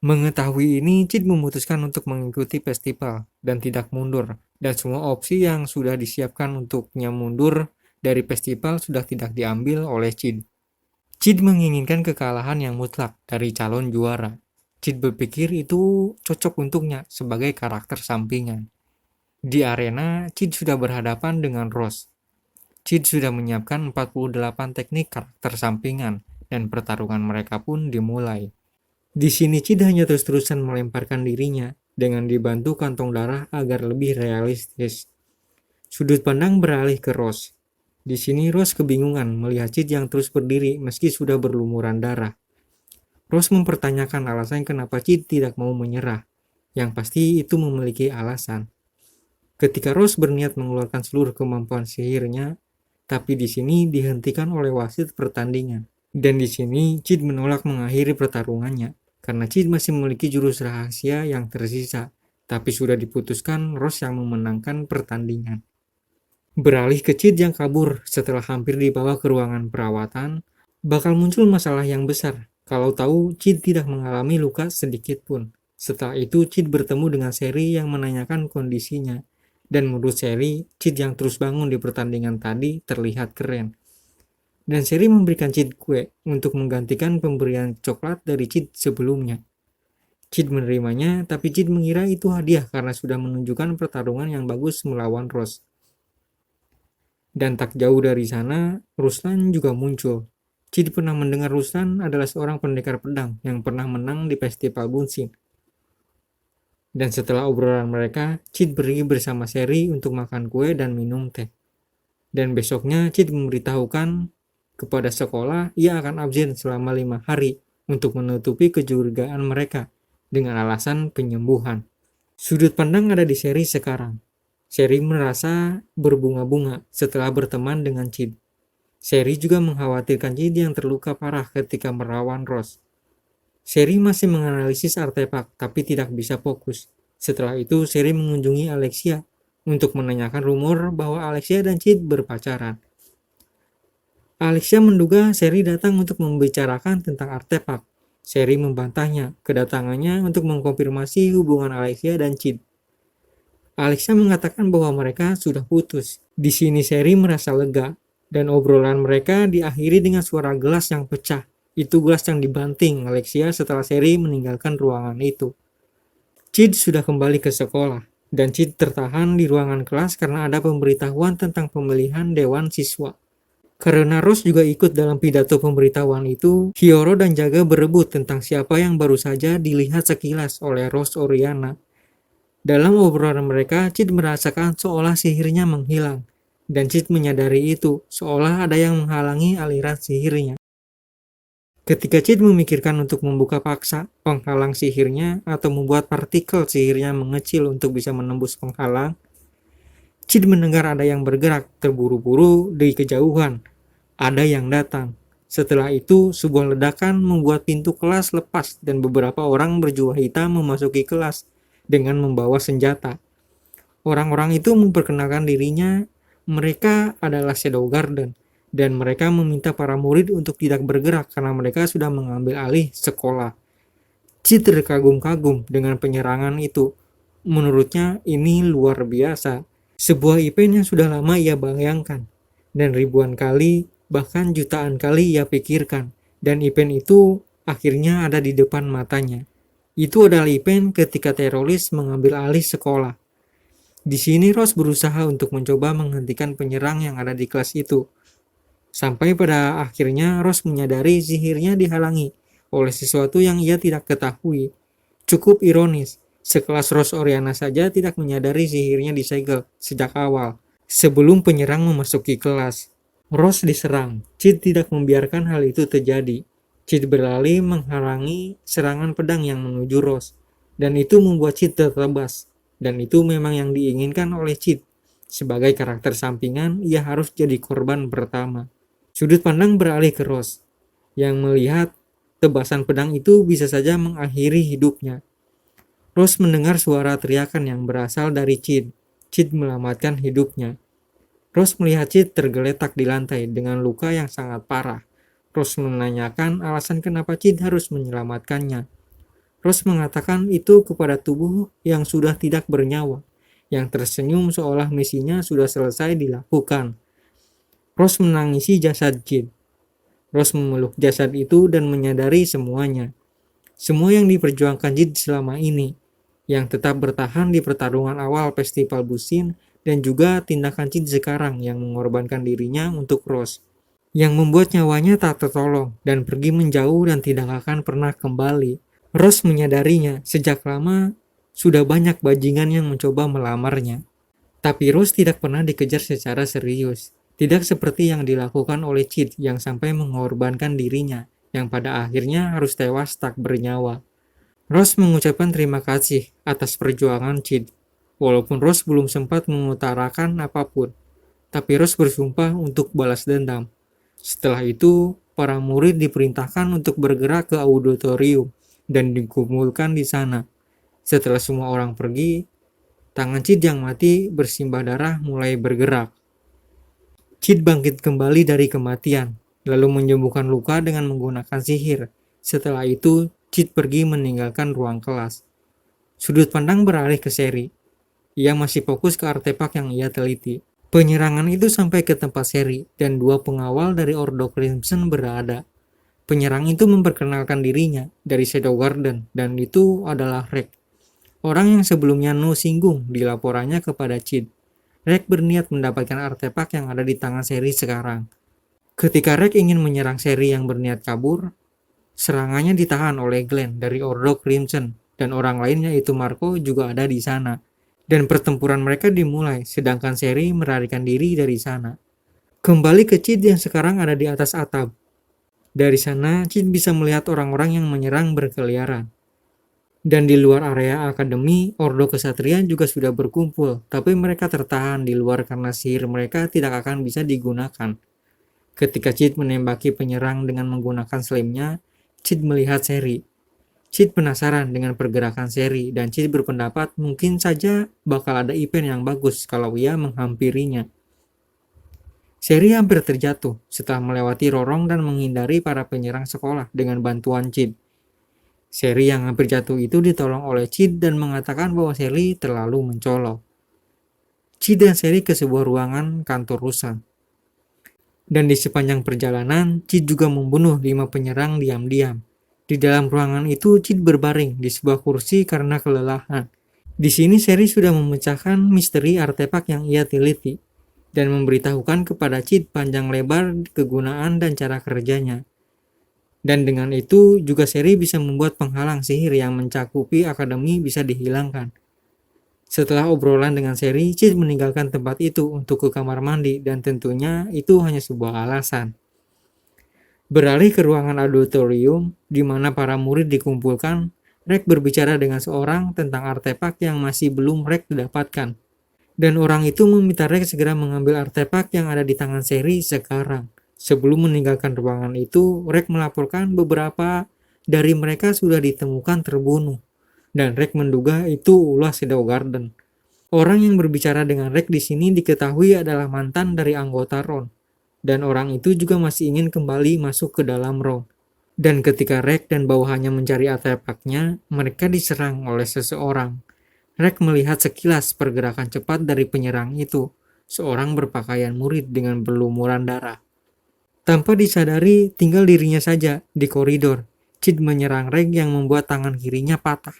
Mengetahui ini, Cid memutuskan untuk mengikuti festival dan tidak mundur, dan semua opsi yang sudah disiapkan untuknya mundur dari festival sudah tidak diambil oleh Cid. Cid menginginkan kekalahan yang mutlak dari calon juara. Cid berpikir itu cocok untuknya sebagai karakter sampingan. Di arena, Cid sudah berhadapan dengan Rose. Cid sudah menyiapkan 48 teknik karakter sampingan dan pertarungan mereka pun dimulai. Di sini Cid hanya terus-terusan melemparkan dirinya dengan dibantu kantong darah agar lebih realistis. Sudut pandang beralih ke Rose. Di sini Rose kebingungan melihat Cid yang terus berdiri meski sudah berlumuran darah. Rose mempertanyakan alasan kenapa Cid tidak mau menyerah. Yang pasti itu memiliki alasan. Ketika Rose berniat mengeluarkan seluruh kemampuan sihirnya, tapi di sini dihentikan oleh wasit pertandingan. Dan di sini Cid menolak mengakhiri pertarungannya karena Cid masih memiliki jurus rahasia yang tersisa, tapi sudah diputuskan Rose yang memenangkan pertandingan. Beralih ke Cid yang kabur setelah hampir dibawa ke ruangan perawatan, bakal muncul masalah yang besar kalau tahu Cid tidak mengalami luka sedikit pun. Setelah itu Cid bertemu dengan Seri yang menanyakan kondisinya. Dan menurut Seri, Cid yang terus bangun di pertandingan tadi terlihat keren. Dan Seri memberikan Cid kue untuk menggantikan pemberian coklat dari Cid sebelumnya. Cid menerimanya, tapi Cid mengira itu hadiah karena sudah menunjukkan pertarungan yang bagus melawan Rose. Dan tak jauh dari sana, Ruslan juga muncul. Cid pernah mendengar Ruslan adalah seorang pendekar pedang yang pernah menang di festival Bunsin. Dan setelah obrolan mereka, Cid pergi bersama Seri untuk makan kue dan minum teh. Dan besoknya Cid memberitahukan kepada sekolah ia akan absen selama 5 hari untuk menutupi kecurigaan mereka dengan alasan penyembuhan. Sudut pandang ada di Seri sekarang. Seri merasa berbunga-bunga setelah berteman dengan Cid. Seri juga mengkhawatirkan Cid yang terluka parah ketika melawan Rose. Seri masih menganalisis artefak tapi tidak bisa fokus. Setelah itu Seri mengunjungi Alexia untuk menanyakan rumor bahwa Alexia dan Cid berpacaran. Alexia menduga Seri datang untuk membicarakan tentang artefak. Seri membantahnya kedatangannya untuk mengkonfirmasi hubungan Alexia dan Cid. Alexia mengatakan bahwa mereka sudah putus. Di sini Seri merasa lega dan obrolan mereka diakhiri dengan suara gelas yang pecah. Itu gelas yang dibanting Alexia setelah Seri meninggalkan ruangan itu. Cid sudah kembali ke sekolah dan Cid tertahan di ruangan kelas karena ada pemberitahuan tentang pemilihan dewan siswa. Karena Rose juga ikut dalam pidato pemberitahuan itu, Hyoro dan Jaga berebut tentang siapa yang baru saja dilihat sekilas oleh Rose Oriana. Dalam obrolan mereka, Cid merasakan seolah sihirnya menghilang, dan Cid menyadari itu, seolah ada yang menghalangi aliran sihirnya. Ketika Cid memikirkan untuk membuka paksa penghalang sihirnya atau membuat partikel sihirnya mengecil untuk bisa menembus penghalang, Cid mendengar ada yang bergerak terburu-buru di kejauhan. Ada yang datang. Setelah itu, sebuah ledakan membuat pintu kelas lepas dan beberapa orang berjubah hitam memasuki kelas dengan membawa senjata. Orang-orang itu memperkenalkan dirinya, mereka adalah Shadow Garden, dan mereka meminta para murid untuk tidak bergerak karena mereka sudah mengambil alih sekolah. Cid terkagum-kagum dengan penyerangan itu. Menurutnya ini luar biasa. Sebuah event yang sudah lama ia bayangkan, dan ribuan kali, bahkan jutaan kali ia pikirkan, dan event itu akhirnya ada di depan matanya. Itu adalah event ketika teroris mengambil alih sekolah. Di sini Rose berusaha untuk mencoba menghentikan penyerang yang ada di kelas itu. Sampai pada akhirnya Rose menyadari sihirnya dihalangi oleh sesuatu yang ia tidak ketahui. Cukup ironis, sekelas Rose Oriana saja tidak menyadari sihirnya disegel sejak awal, sebelum penyerang memasuki kelas. Rose diserang, Cid tidak membiarkan hal itu terjadi. Cid berlari menghalangi serangan pedang yang menuju Rose, dan itu membuat Cid tertebas. Dan itu memang yang diinginkan oleh Cid. Sebagai karakter sampingan, ia harus jadi korban pertama. Sudut pandang beralih ke Rose, yang melihat tebasan pedang itu bisa saja mengakhiri hidupnya. Rose mendengar suara teriakan yang berasal dari Cid. Cid menyelamatkan hidupnya. Rose melihat Cid tergeletak di lantai dengan luka yang sangat parah. Rose menanyakan alasan kenapa Cid harus menyelamatkannya. Rose mengatakan itu kepada tubuh yang sudah tidak bernyawa. yang tersenyum seolah misinya sudah selesai dilakukan. Rose menangisi jasad Cid. Rose memeluk jasad itu dan menyadari semuanya. Semua yang diperjuangkan Cid selama ini, yang tetap bertahan di pertarungan awal festival Busin, dan juga tindakan Cid sekarang yang mengorbankan dirinya untuk Rose, yang membuat nyawanya tak tertolong dan pergi menjauh dan tidak akan pernah kembali. Rose menyadarinya sejak lama sudah banyak bajingan yang mencoba melamarnya. Tapi Rose tidak pernah dikejar secara serius. Tidak seperti yang dilakukan oleh Cid yang sampai mengorbankan dirinya, yang pada akhirnya harus tewas tak bernyawa. Rose mengucapkan terima kasih atas perjuangan Cid, walaupun Rose belum sempat mengutarakan apapun. Tapi Rose bersumpah untuk balas dendam. Setelah itu, para murid diperintahkan untuk bergerak ke auditorium dan dikumpulkan di sana. Setelah semua orang pergi, tangan Cid yang mati bersimbah darah mulai bergerak. Cid bangkit kembali dari kematian, lalu menyembuhkan luka dengan menggunakan sihir. Setelah itu, Cid pergi meninggalkan ruang kelas. Sudut pandang beralih ke Seri. Ia masih fokus ke artefak yang ia teliti. Penyerangan itu sampai ke tempat Seri, dan dua pengawal dari Ordo Crimson berada. Penyerang itu memperkenalkan dirinya dari Shadow Garden, dan itu adalah Rek. Orang yang sebelumnya Nu singgung di laporannya kepada Cid. Rek berniat mendapatkan artefak yang ada di tangan Seri sekarang. Ketika Rek ingin menyerang Seri yang berniat kabur, serangannya ditahan oleh Glenn dari Ordo Crimson, dan orang lainnya yaitu Marco juga ada di sana. Dan pertempuran mereka dimulai, sedangkan Seri melarikan diri dari sana. Kembali ke Cid yang sekarang ada di atas atap. Dari sana, Cid bisa melihat orang-orang yang menyerang berkeliaran. Dan di luar area akademi, Ordo Kesatria juga sudah berkumpul, tapi mereka tertahan di luar karena sihir mereka tidak akan bisa digunakan. Ketika Cid menembaki penyerang dengan menggunakan slimnya, Cid melihat Seri. Cid penasaran dengan pergerakan Seri dan Cid berpendapat mungkin saja bakal ada event yang bagus kalau ia menghampirinya. Seri hampir terjatuh setelah melewati lorong dan menghindari para penyerang sekolah dengan bantuan Cid. Seri yang hampir jatuh itu ditolong oleh Cid dan mengatakan bahwa Seri terlalu mencolok. Cid dan Seri ke sebuah ruangan kantor Rusan. Dan di sepanjang perjalanan, Cid juga membunuh 5 penyerang diam-diam. Di dalam ruangan itu, Cid berbaring di sebuah kursi karena kelelahan. Di sini Seri sudah memecahkan misteri artefak yang ia teliti dan memberitahukan kepada Cid panjang lebar kegunaan dan cara kerjanya. Dan dengan itu juga Seri bisa membuat penghalang sihir yang mencakupi akademi bisa dihilangkan. Setelah obrolan dengan Seri, Cid meninggalkan tempat itu untuk ke kamar mandi dan tentunya itu hanya sebuah alasan. Beralih ke ruangan auditorium di mana para murid dikumpulkan, Rek berbicara dengan seorang tentang artefak yang masih belum Rek dapatkan. Dan orang itu meminta Rek segera mengambil artefak yang ada di tangan Seri sekarang. Sebelum meninggalkan ruangan itu, Rek melaporkan beberapa dari mereka sudah ditemukan terbunuh. Dan Rek menduga itu ulah Shadow Garden. Orang yang berbicara dengan Rek di sini diketahui adalah mantan dari anggota Ron. Dan orang itu juga masih ingin kembali masuk ke dalam Ron. Dan ketika Rek dan bawahannya mencari artefaknya, mereka diserang oleh seseorang. Rek melihat sekilas pergerakan cepat dari penyerang itu, seorang berpakaian murid dengan berlumuran darah. Tanpa disadari, tinggal dirinya saja di koridor. Cid menyerang Rek yang membuat tangan kirinya patah.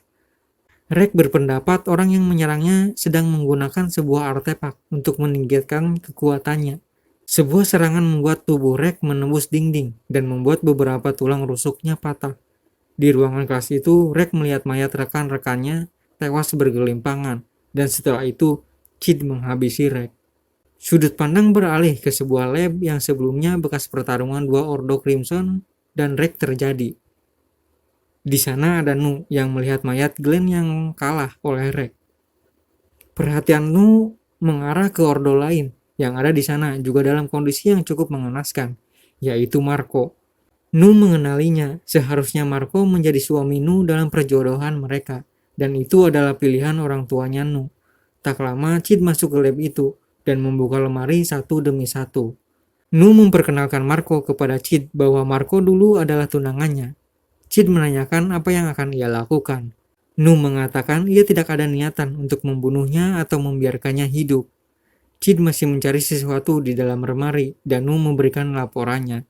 Rek berpendapat orang yang menyerangnya sedang menggunakan sebuah artefak untuk meningkatkan kekuatannya. Sebuah serangan membuat tubuh Rek menembus dinding dan membuat beberapa tulang rusuknya patah. Di ruangan kelas itu, Rek melihat mayat rekan-rekannya tewas bergelimpangan, dan setelah itu, Cid menghabisi Rek. Sudut pandang beralih ke sebuah lab yang sebelumnya bekas pertarungan dua Ordo Crimson dan Rek terjadi. Di sana ada Nu yang melihat mayat Glenn yang kalah oleh Rek. Perhatian Nu mengarah ke Ordo lain yang ada di sana juga dalam kondisi yang cukup mengenaskan, yaitu Marco. Nu mengenalinya, seharusnya Marco menjadi suami Nu dalam perjodohan mereka, dan itu adalah pilihan orang tuanya Nu. Tak lama Cid masuk ke lab itu dan membuka lemari satu demi satu. Nu memperkenalkan Marco kepada Cid bahwa Marco dulu adalah tunangannya. Cid menanyakan apa yang akan ia lakukan. Nu mengatakan ia tidak ada niatan untuk membunuhnya atau membiarkannya hidup. Cid masih mencari sesuatu di dalam lemari dan Nu memberikan laporannya.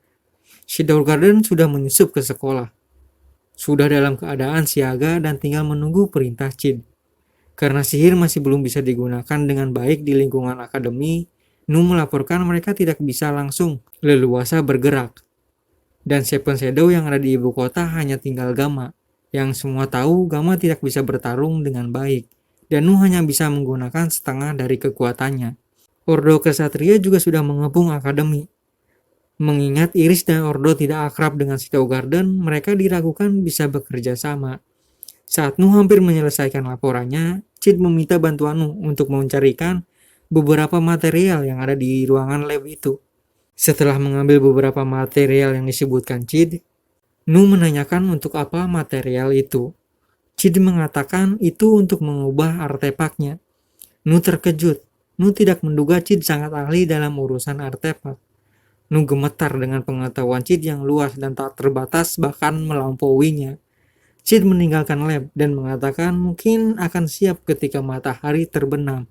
Shadow Garden sudah menyusup ke sekolah. Sudah dalam keadaan siaga dan tinggal menunggu perintah Cid. Karena sihir masih belum bisa digunakan dengan baik di lingkungan akademi, Nu melaporkan mereka tidak bisa langsung leluasa bergerak. Dan Seven Shadow yang ada di ibu kota hanya tinggal Gama. Yang semua tahu Gama tidak bisa bertarung dengan baik, dan Nu hanya bisa menggunakan setengah dari kekuatannya. Ordo Kesatria juga sudah mengepung akademi. Mengingat Iris dan Ordo tidak akrab dengan Shadow Garden, mereka diragukan bisa bekerja sama. Saat Nu hampir menyelesaikan laporannya, Cid meminta bantuan Nu untuk mencarikan beberapa material yang ada di ruangan lab itu. Setelah mengambil beberapa material yang disebutkan Cid, Nu menanyakan untuk apa material itu. Cid mengatakan itu untuk mengubah artefaknya. Nu terkejut. Nu tidak menduga Cid sangat ahli dalam urusan artefak. Nu gemetar dengan pengetahuan Cid yang luas dan tak terbatas bahkan melampauinya. Cid meninggalkan lab dan mengatakan mungkin akan siap ketika matahari terbenam.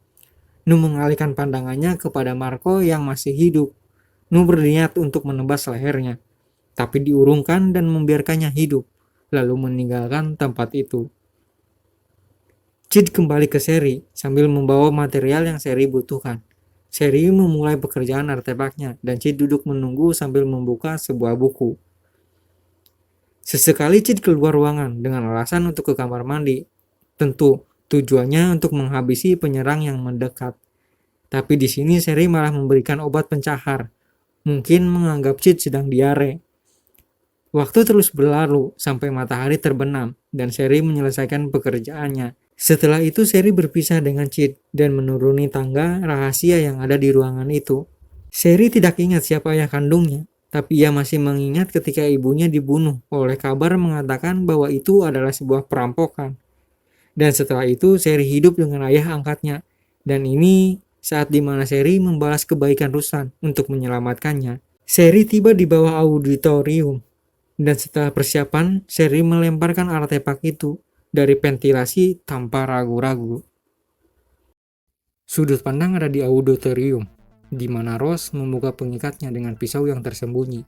Nu mengalihkan pandangannya kepada Marco yang masih hidup. Nu berniat untuk menebas lehernya, tapi diurungkan dan membiarkannya hidup, lalu meninggalkan tempat itu. Cid kembali ke Seri sambil membawa material yang Seri butuhkan. Seri memulai pekerjaan artefaknya dan Cid duduk menunggu sambil membuka sebuah buku. Sesekali Cid keluar ruangan dengan alasan untuk ke kamar mandi. Tentu tujuannya untuk menghabisi penyerang yang mendekat. Tapi di sini Seri malah memberikan obat pencahar. Mungkin menganggap Cid sedang diare. Waktu terus berlalu sampai matahari terbenam dan Seri menyelesaikan pekerjaannya. Setelah itu Seri berpisah dengan Cid dan menuruni tangga rahasia yang ada di ruangan itu. Seri tidak ingat siapa ayah kandungnya, tapi ia masih mengingat ketika ibunya dibunuh oleh kabar mengatakan bahwa itu adalah sebuah perampokan. Dan setelah itu Seri hidup dengan ayah angkatnya, dan ini saat dimana Seri membalas kebaikan Ruslan untuk menyelamatkannya. Seri tiba di bawah auditorium, dan setelah persiapan, Seri melemparkan artefak itu dari ventilasi tanpa ragu-ragu. Sudut pandang ada di auditorium, di mana Rose membuka pengikatnya dengan pisau yang tersembunyi.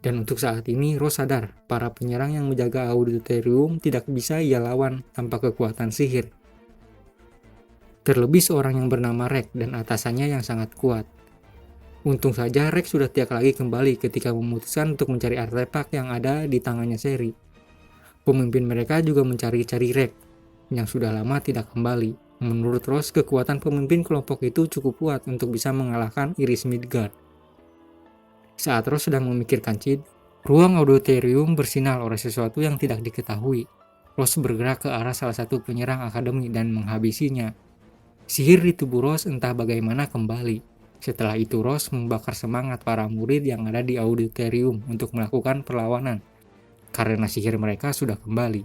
Dan untuk saat ini, Rose sadar para penyerang yang menjaga auditorium tidak bisa ia lawan tanpa kekuatan sihir. Terlebih seorang yang bernama Rex dan atasannya yang sangat kuat. Untung saja Rex sudah tidak lagi kembali ketika memutuskan untuk mencari artefak yang ada di tangannya Seri. Pemimpin mereka juga mencari-cari Rex yang sudah lama tidak kembali. Menurut Rose, kekuatan pemimpin kelompok itu cukup kuat untuk bisa mengalahkan Iris Midgard. Saat Rose sedang memikirkan Cid, ruang auditorium bersinar oleh sesuatu yang tidak diketahui. Rose bergerak ke arah salah satu penyerang akademi dan menghabisinya. Sihir di tubuh Rose entah bagaimana kembali. Setelah itu Rose membakar semangat para murid yang ada di auditorium untuk melakukan perlawanan, karena sihir mereka sudah kembali.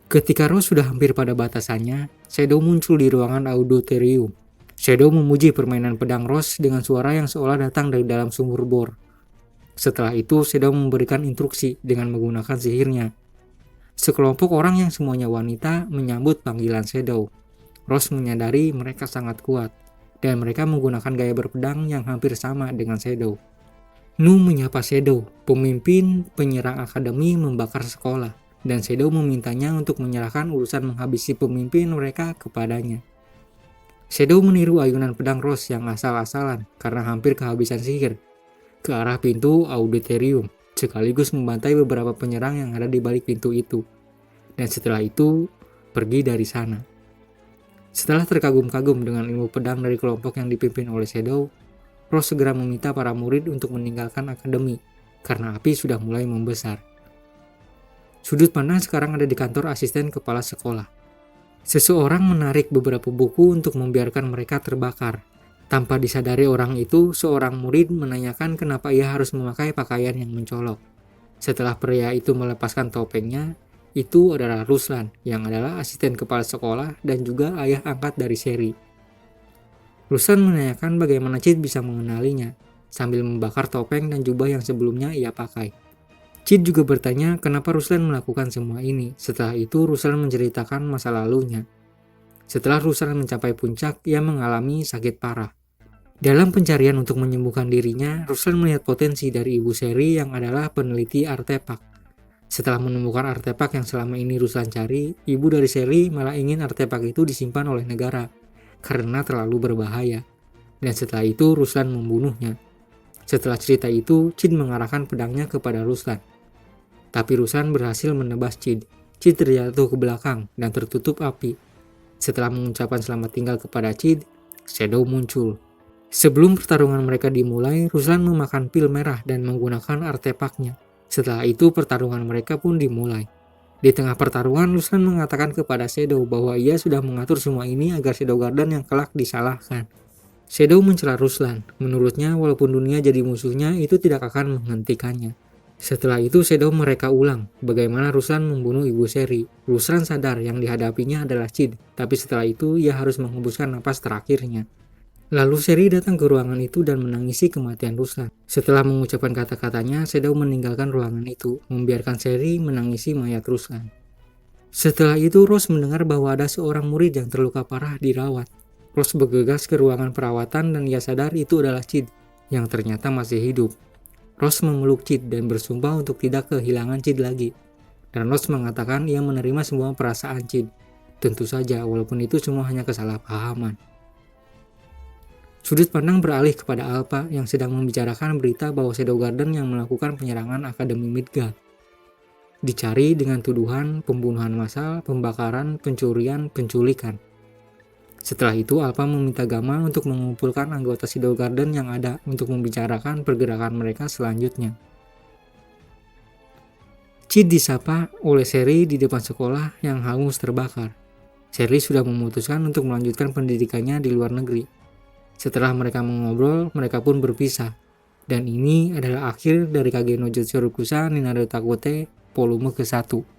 Ketika Rose sudah hampir pada batasannya, Shadow muncul di ruangan auditorium. Shadow memuji permainan pedang Rose dengan suara yang seolah datang dari dalam sumur bor. Setelah itu Shadow memberikan instruksi dengan menggunakan sihirnya. Sekelompok orang yang semuanya wanita menyambut panggilan Shadow. Rose menyadari mereka sangat kuat, dan mereka menggunakan gaya berpedang yang hampir sama dengan Shadow. Nu menyapa Shadow, pemimpin penyerang akademi membakar sekolah, dan Shadow memintanya untuk menyerahkan urusan menghabisi pemimpin mereka kepadanya. Shadow meniru ayunan pedang Rose yang asal-asalan karena hampir kehabisan sihir, ke arah pintu auditorium, sekaligus membantai beberapa penyerang yang ada di balik pintu itu, dan setelah itu pergi dari sana. Setelah terkagum-kagum dengan ilmu pedang dari kelompok yang dipimpin oleh Shadow, Rose segera meminta para murid untuk meninggalkan akademi karena api sudah mulai membesar. Sudut pandang sekarang ada di kantor asisten kepala sekolah. Seseorang menarik beberapa buku untuk membiarkan mereka terbakar. Tanpa disadari orang itu, seorang murid menanyakan kenapa ia harus memakai pakaian yang mencolok. Setelah pria itu melepaskan topengnya, itu adalah Ruslan yang adalah asisten kepala sekolah dan juga ayah angkat dari Seri. Ruslan menanyakan bagaimana Cid bisa mengenalinya sambil membakar topeng dan jubah yang sebelumnya ia pakai. Chid juga bertanya kenapa Ruslan melakukan semua ini. Setelah itu Ruslan menceritakan masa lalunya. Setelah Ruslan mencapai puncak, ia mengalami sakit parah. Dalam pencarian untuk menyembuhkan dirinya, Ruslan melihat potensi dari Ibu Seri yang adalah peneliti artefak. Setelah menemukan artefak yang selama ini Ruslan cari, ibu dari Seri malah ingin artefak itu disimpan oleh negara karena terlalu berbahaya. Dan setelah itu Ruslan membunuhnya. Setelah cerita itu, Chid mengarahkan pedangnya kepada Ruslan. Tapi Ruslan berhasil menebas Chid. Chid terjatuh ke belakang dan tertutup api. Setelah mengucapkan selamat tinggal kepada Chid, Shadow muncul. Sebelum pertarungan mereka dimulai, Ruslan memakan pil merah dan menggunakan artefaknya. Setelah itu pertarungan mereka pun dimulai. Di tengah pertarungan, Ruslan mengatakan kepada Shadow bahwa ia sudah mengatur semua ini agar Shadow Garden yang kelak disalahkan. Shadow mencela Ruslan. Menurutnya, walaupun dunia jadi musuhnya, itu tidak akan menghentikannya. Setelah itu Shadow mereka ulang bagaimana Ruslan membunuh Ibu Seri. Ruslan sadar yang dihadapinya adalah Chid, tapi setelah itu ia harus menghembuskan napas terakhirnya. Lalu Seri datang ke ruangan itu dan menangisi kematian Ruslan. Setelah mengucapkan kata-katanya, Shadow meninggalkan ruangan itu, membiarkan Seri menangisi mayat Ruslan. Setelah itu Rose mendengar bahwa ada seorang murid yang terluka parah dirawat. Rose bergegas ke ruangan perawatan dan ia sadar itu adalah Chid, yang ternyata masih hidup. Rose memeluk Chid dan bersumpah untuk tidak kehilangan Chid lagi. Dan Rose mengatakan ia menerima semua perasaan Chid. Tentu saja, walaupun itu semua hanya kesalahpahaman. Sudut pandang beralih kepada Alpha yang sedang membicarakan berita bahwa Shadow Garden yang melakukan penyerangan Akademi Midgard. Dicari dengan tuduhan pembunuhan massal, pembakaran, pencurian, penculikan. Setelah itu, Alpha meminta Gamma untuk mengumpulkan anggota Shadow Garden yang ada untuk membicarakan pergerakan mereka selanjutnya. Chid disapa oleh Seri di depan sekolah yang hangus terbakar. Seri sudah memutuskan untuk melanjutkan pendidikannya di luar negeri. Setelah mereka mengobrol, mereka pun berpisah. Dan ini adalah akhir dari Kage no Jutsu Rokusa Ninare Takute volume ke-1.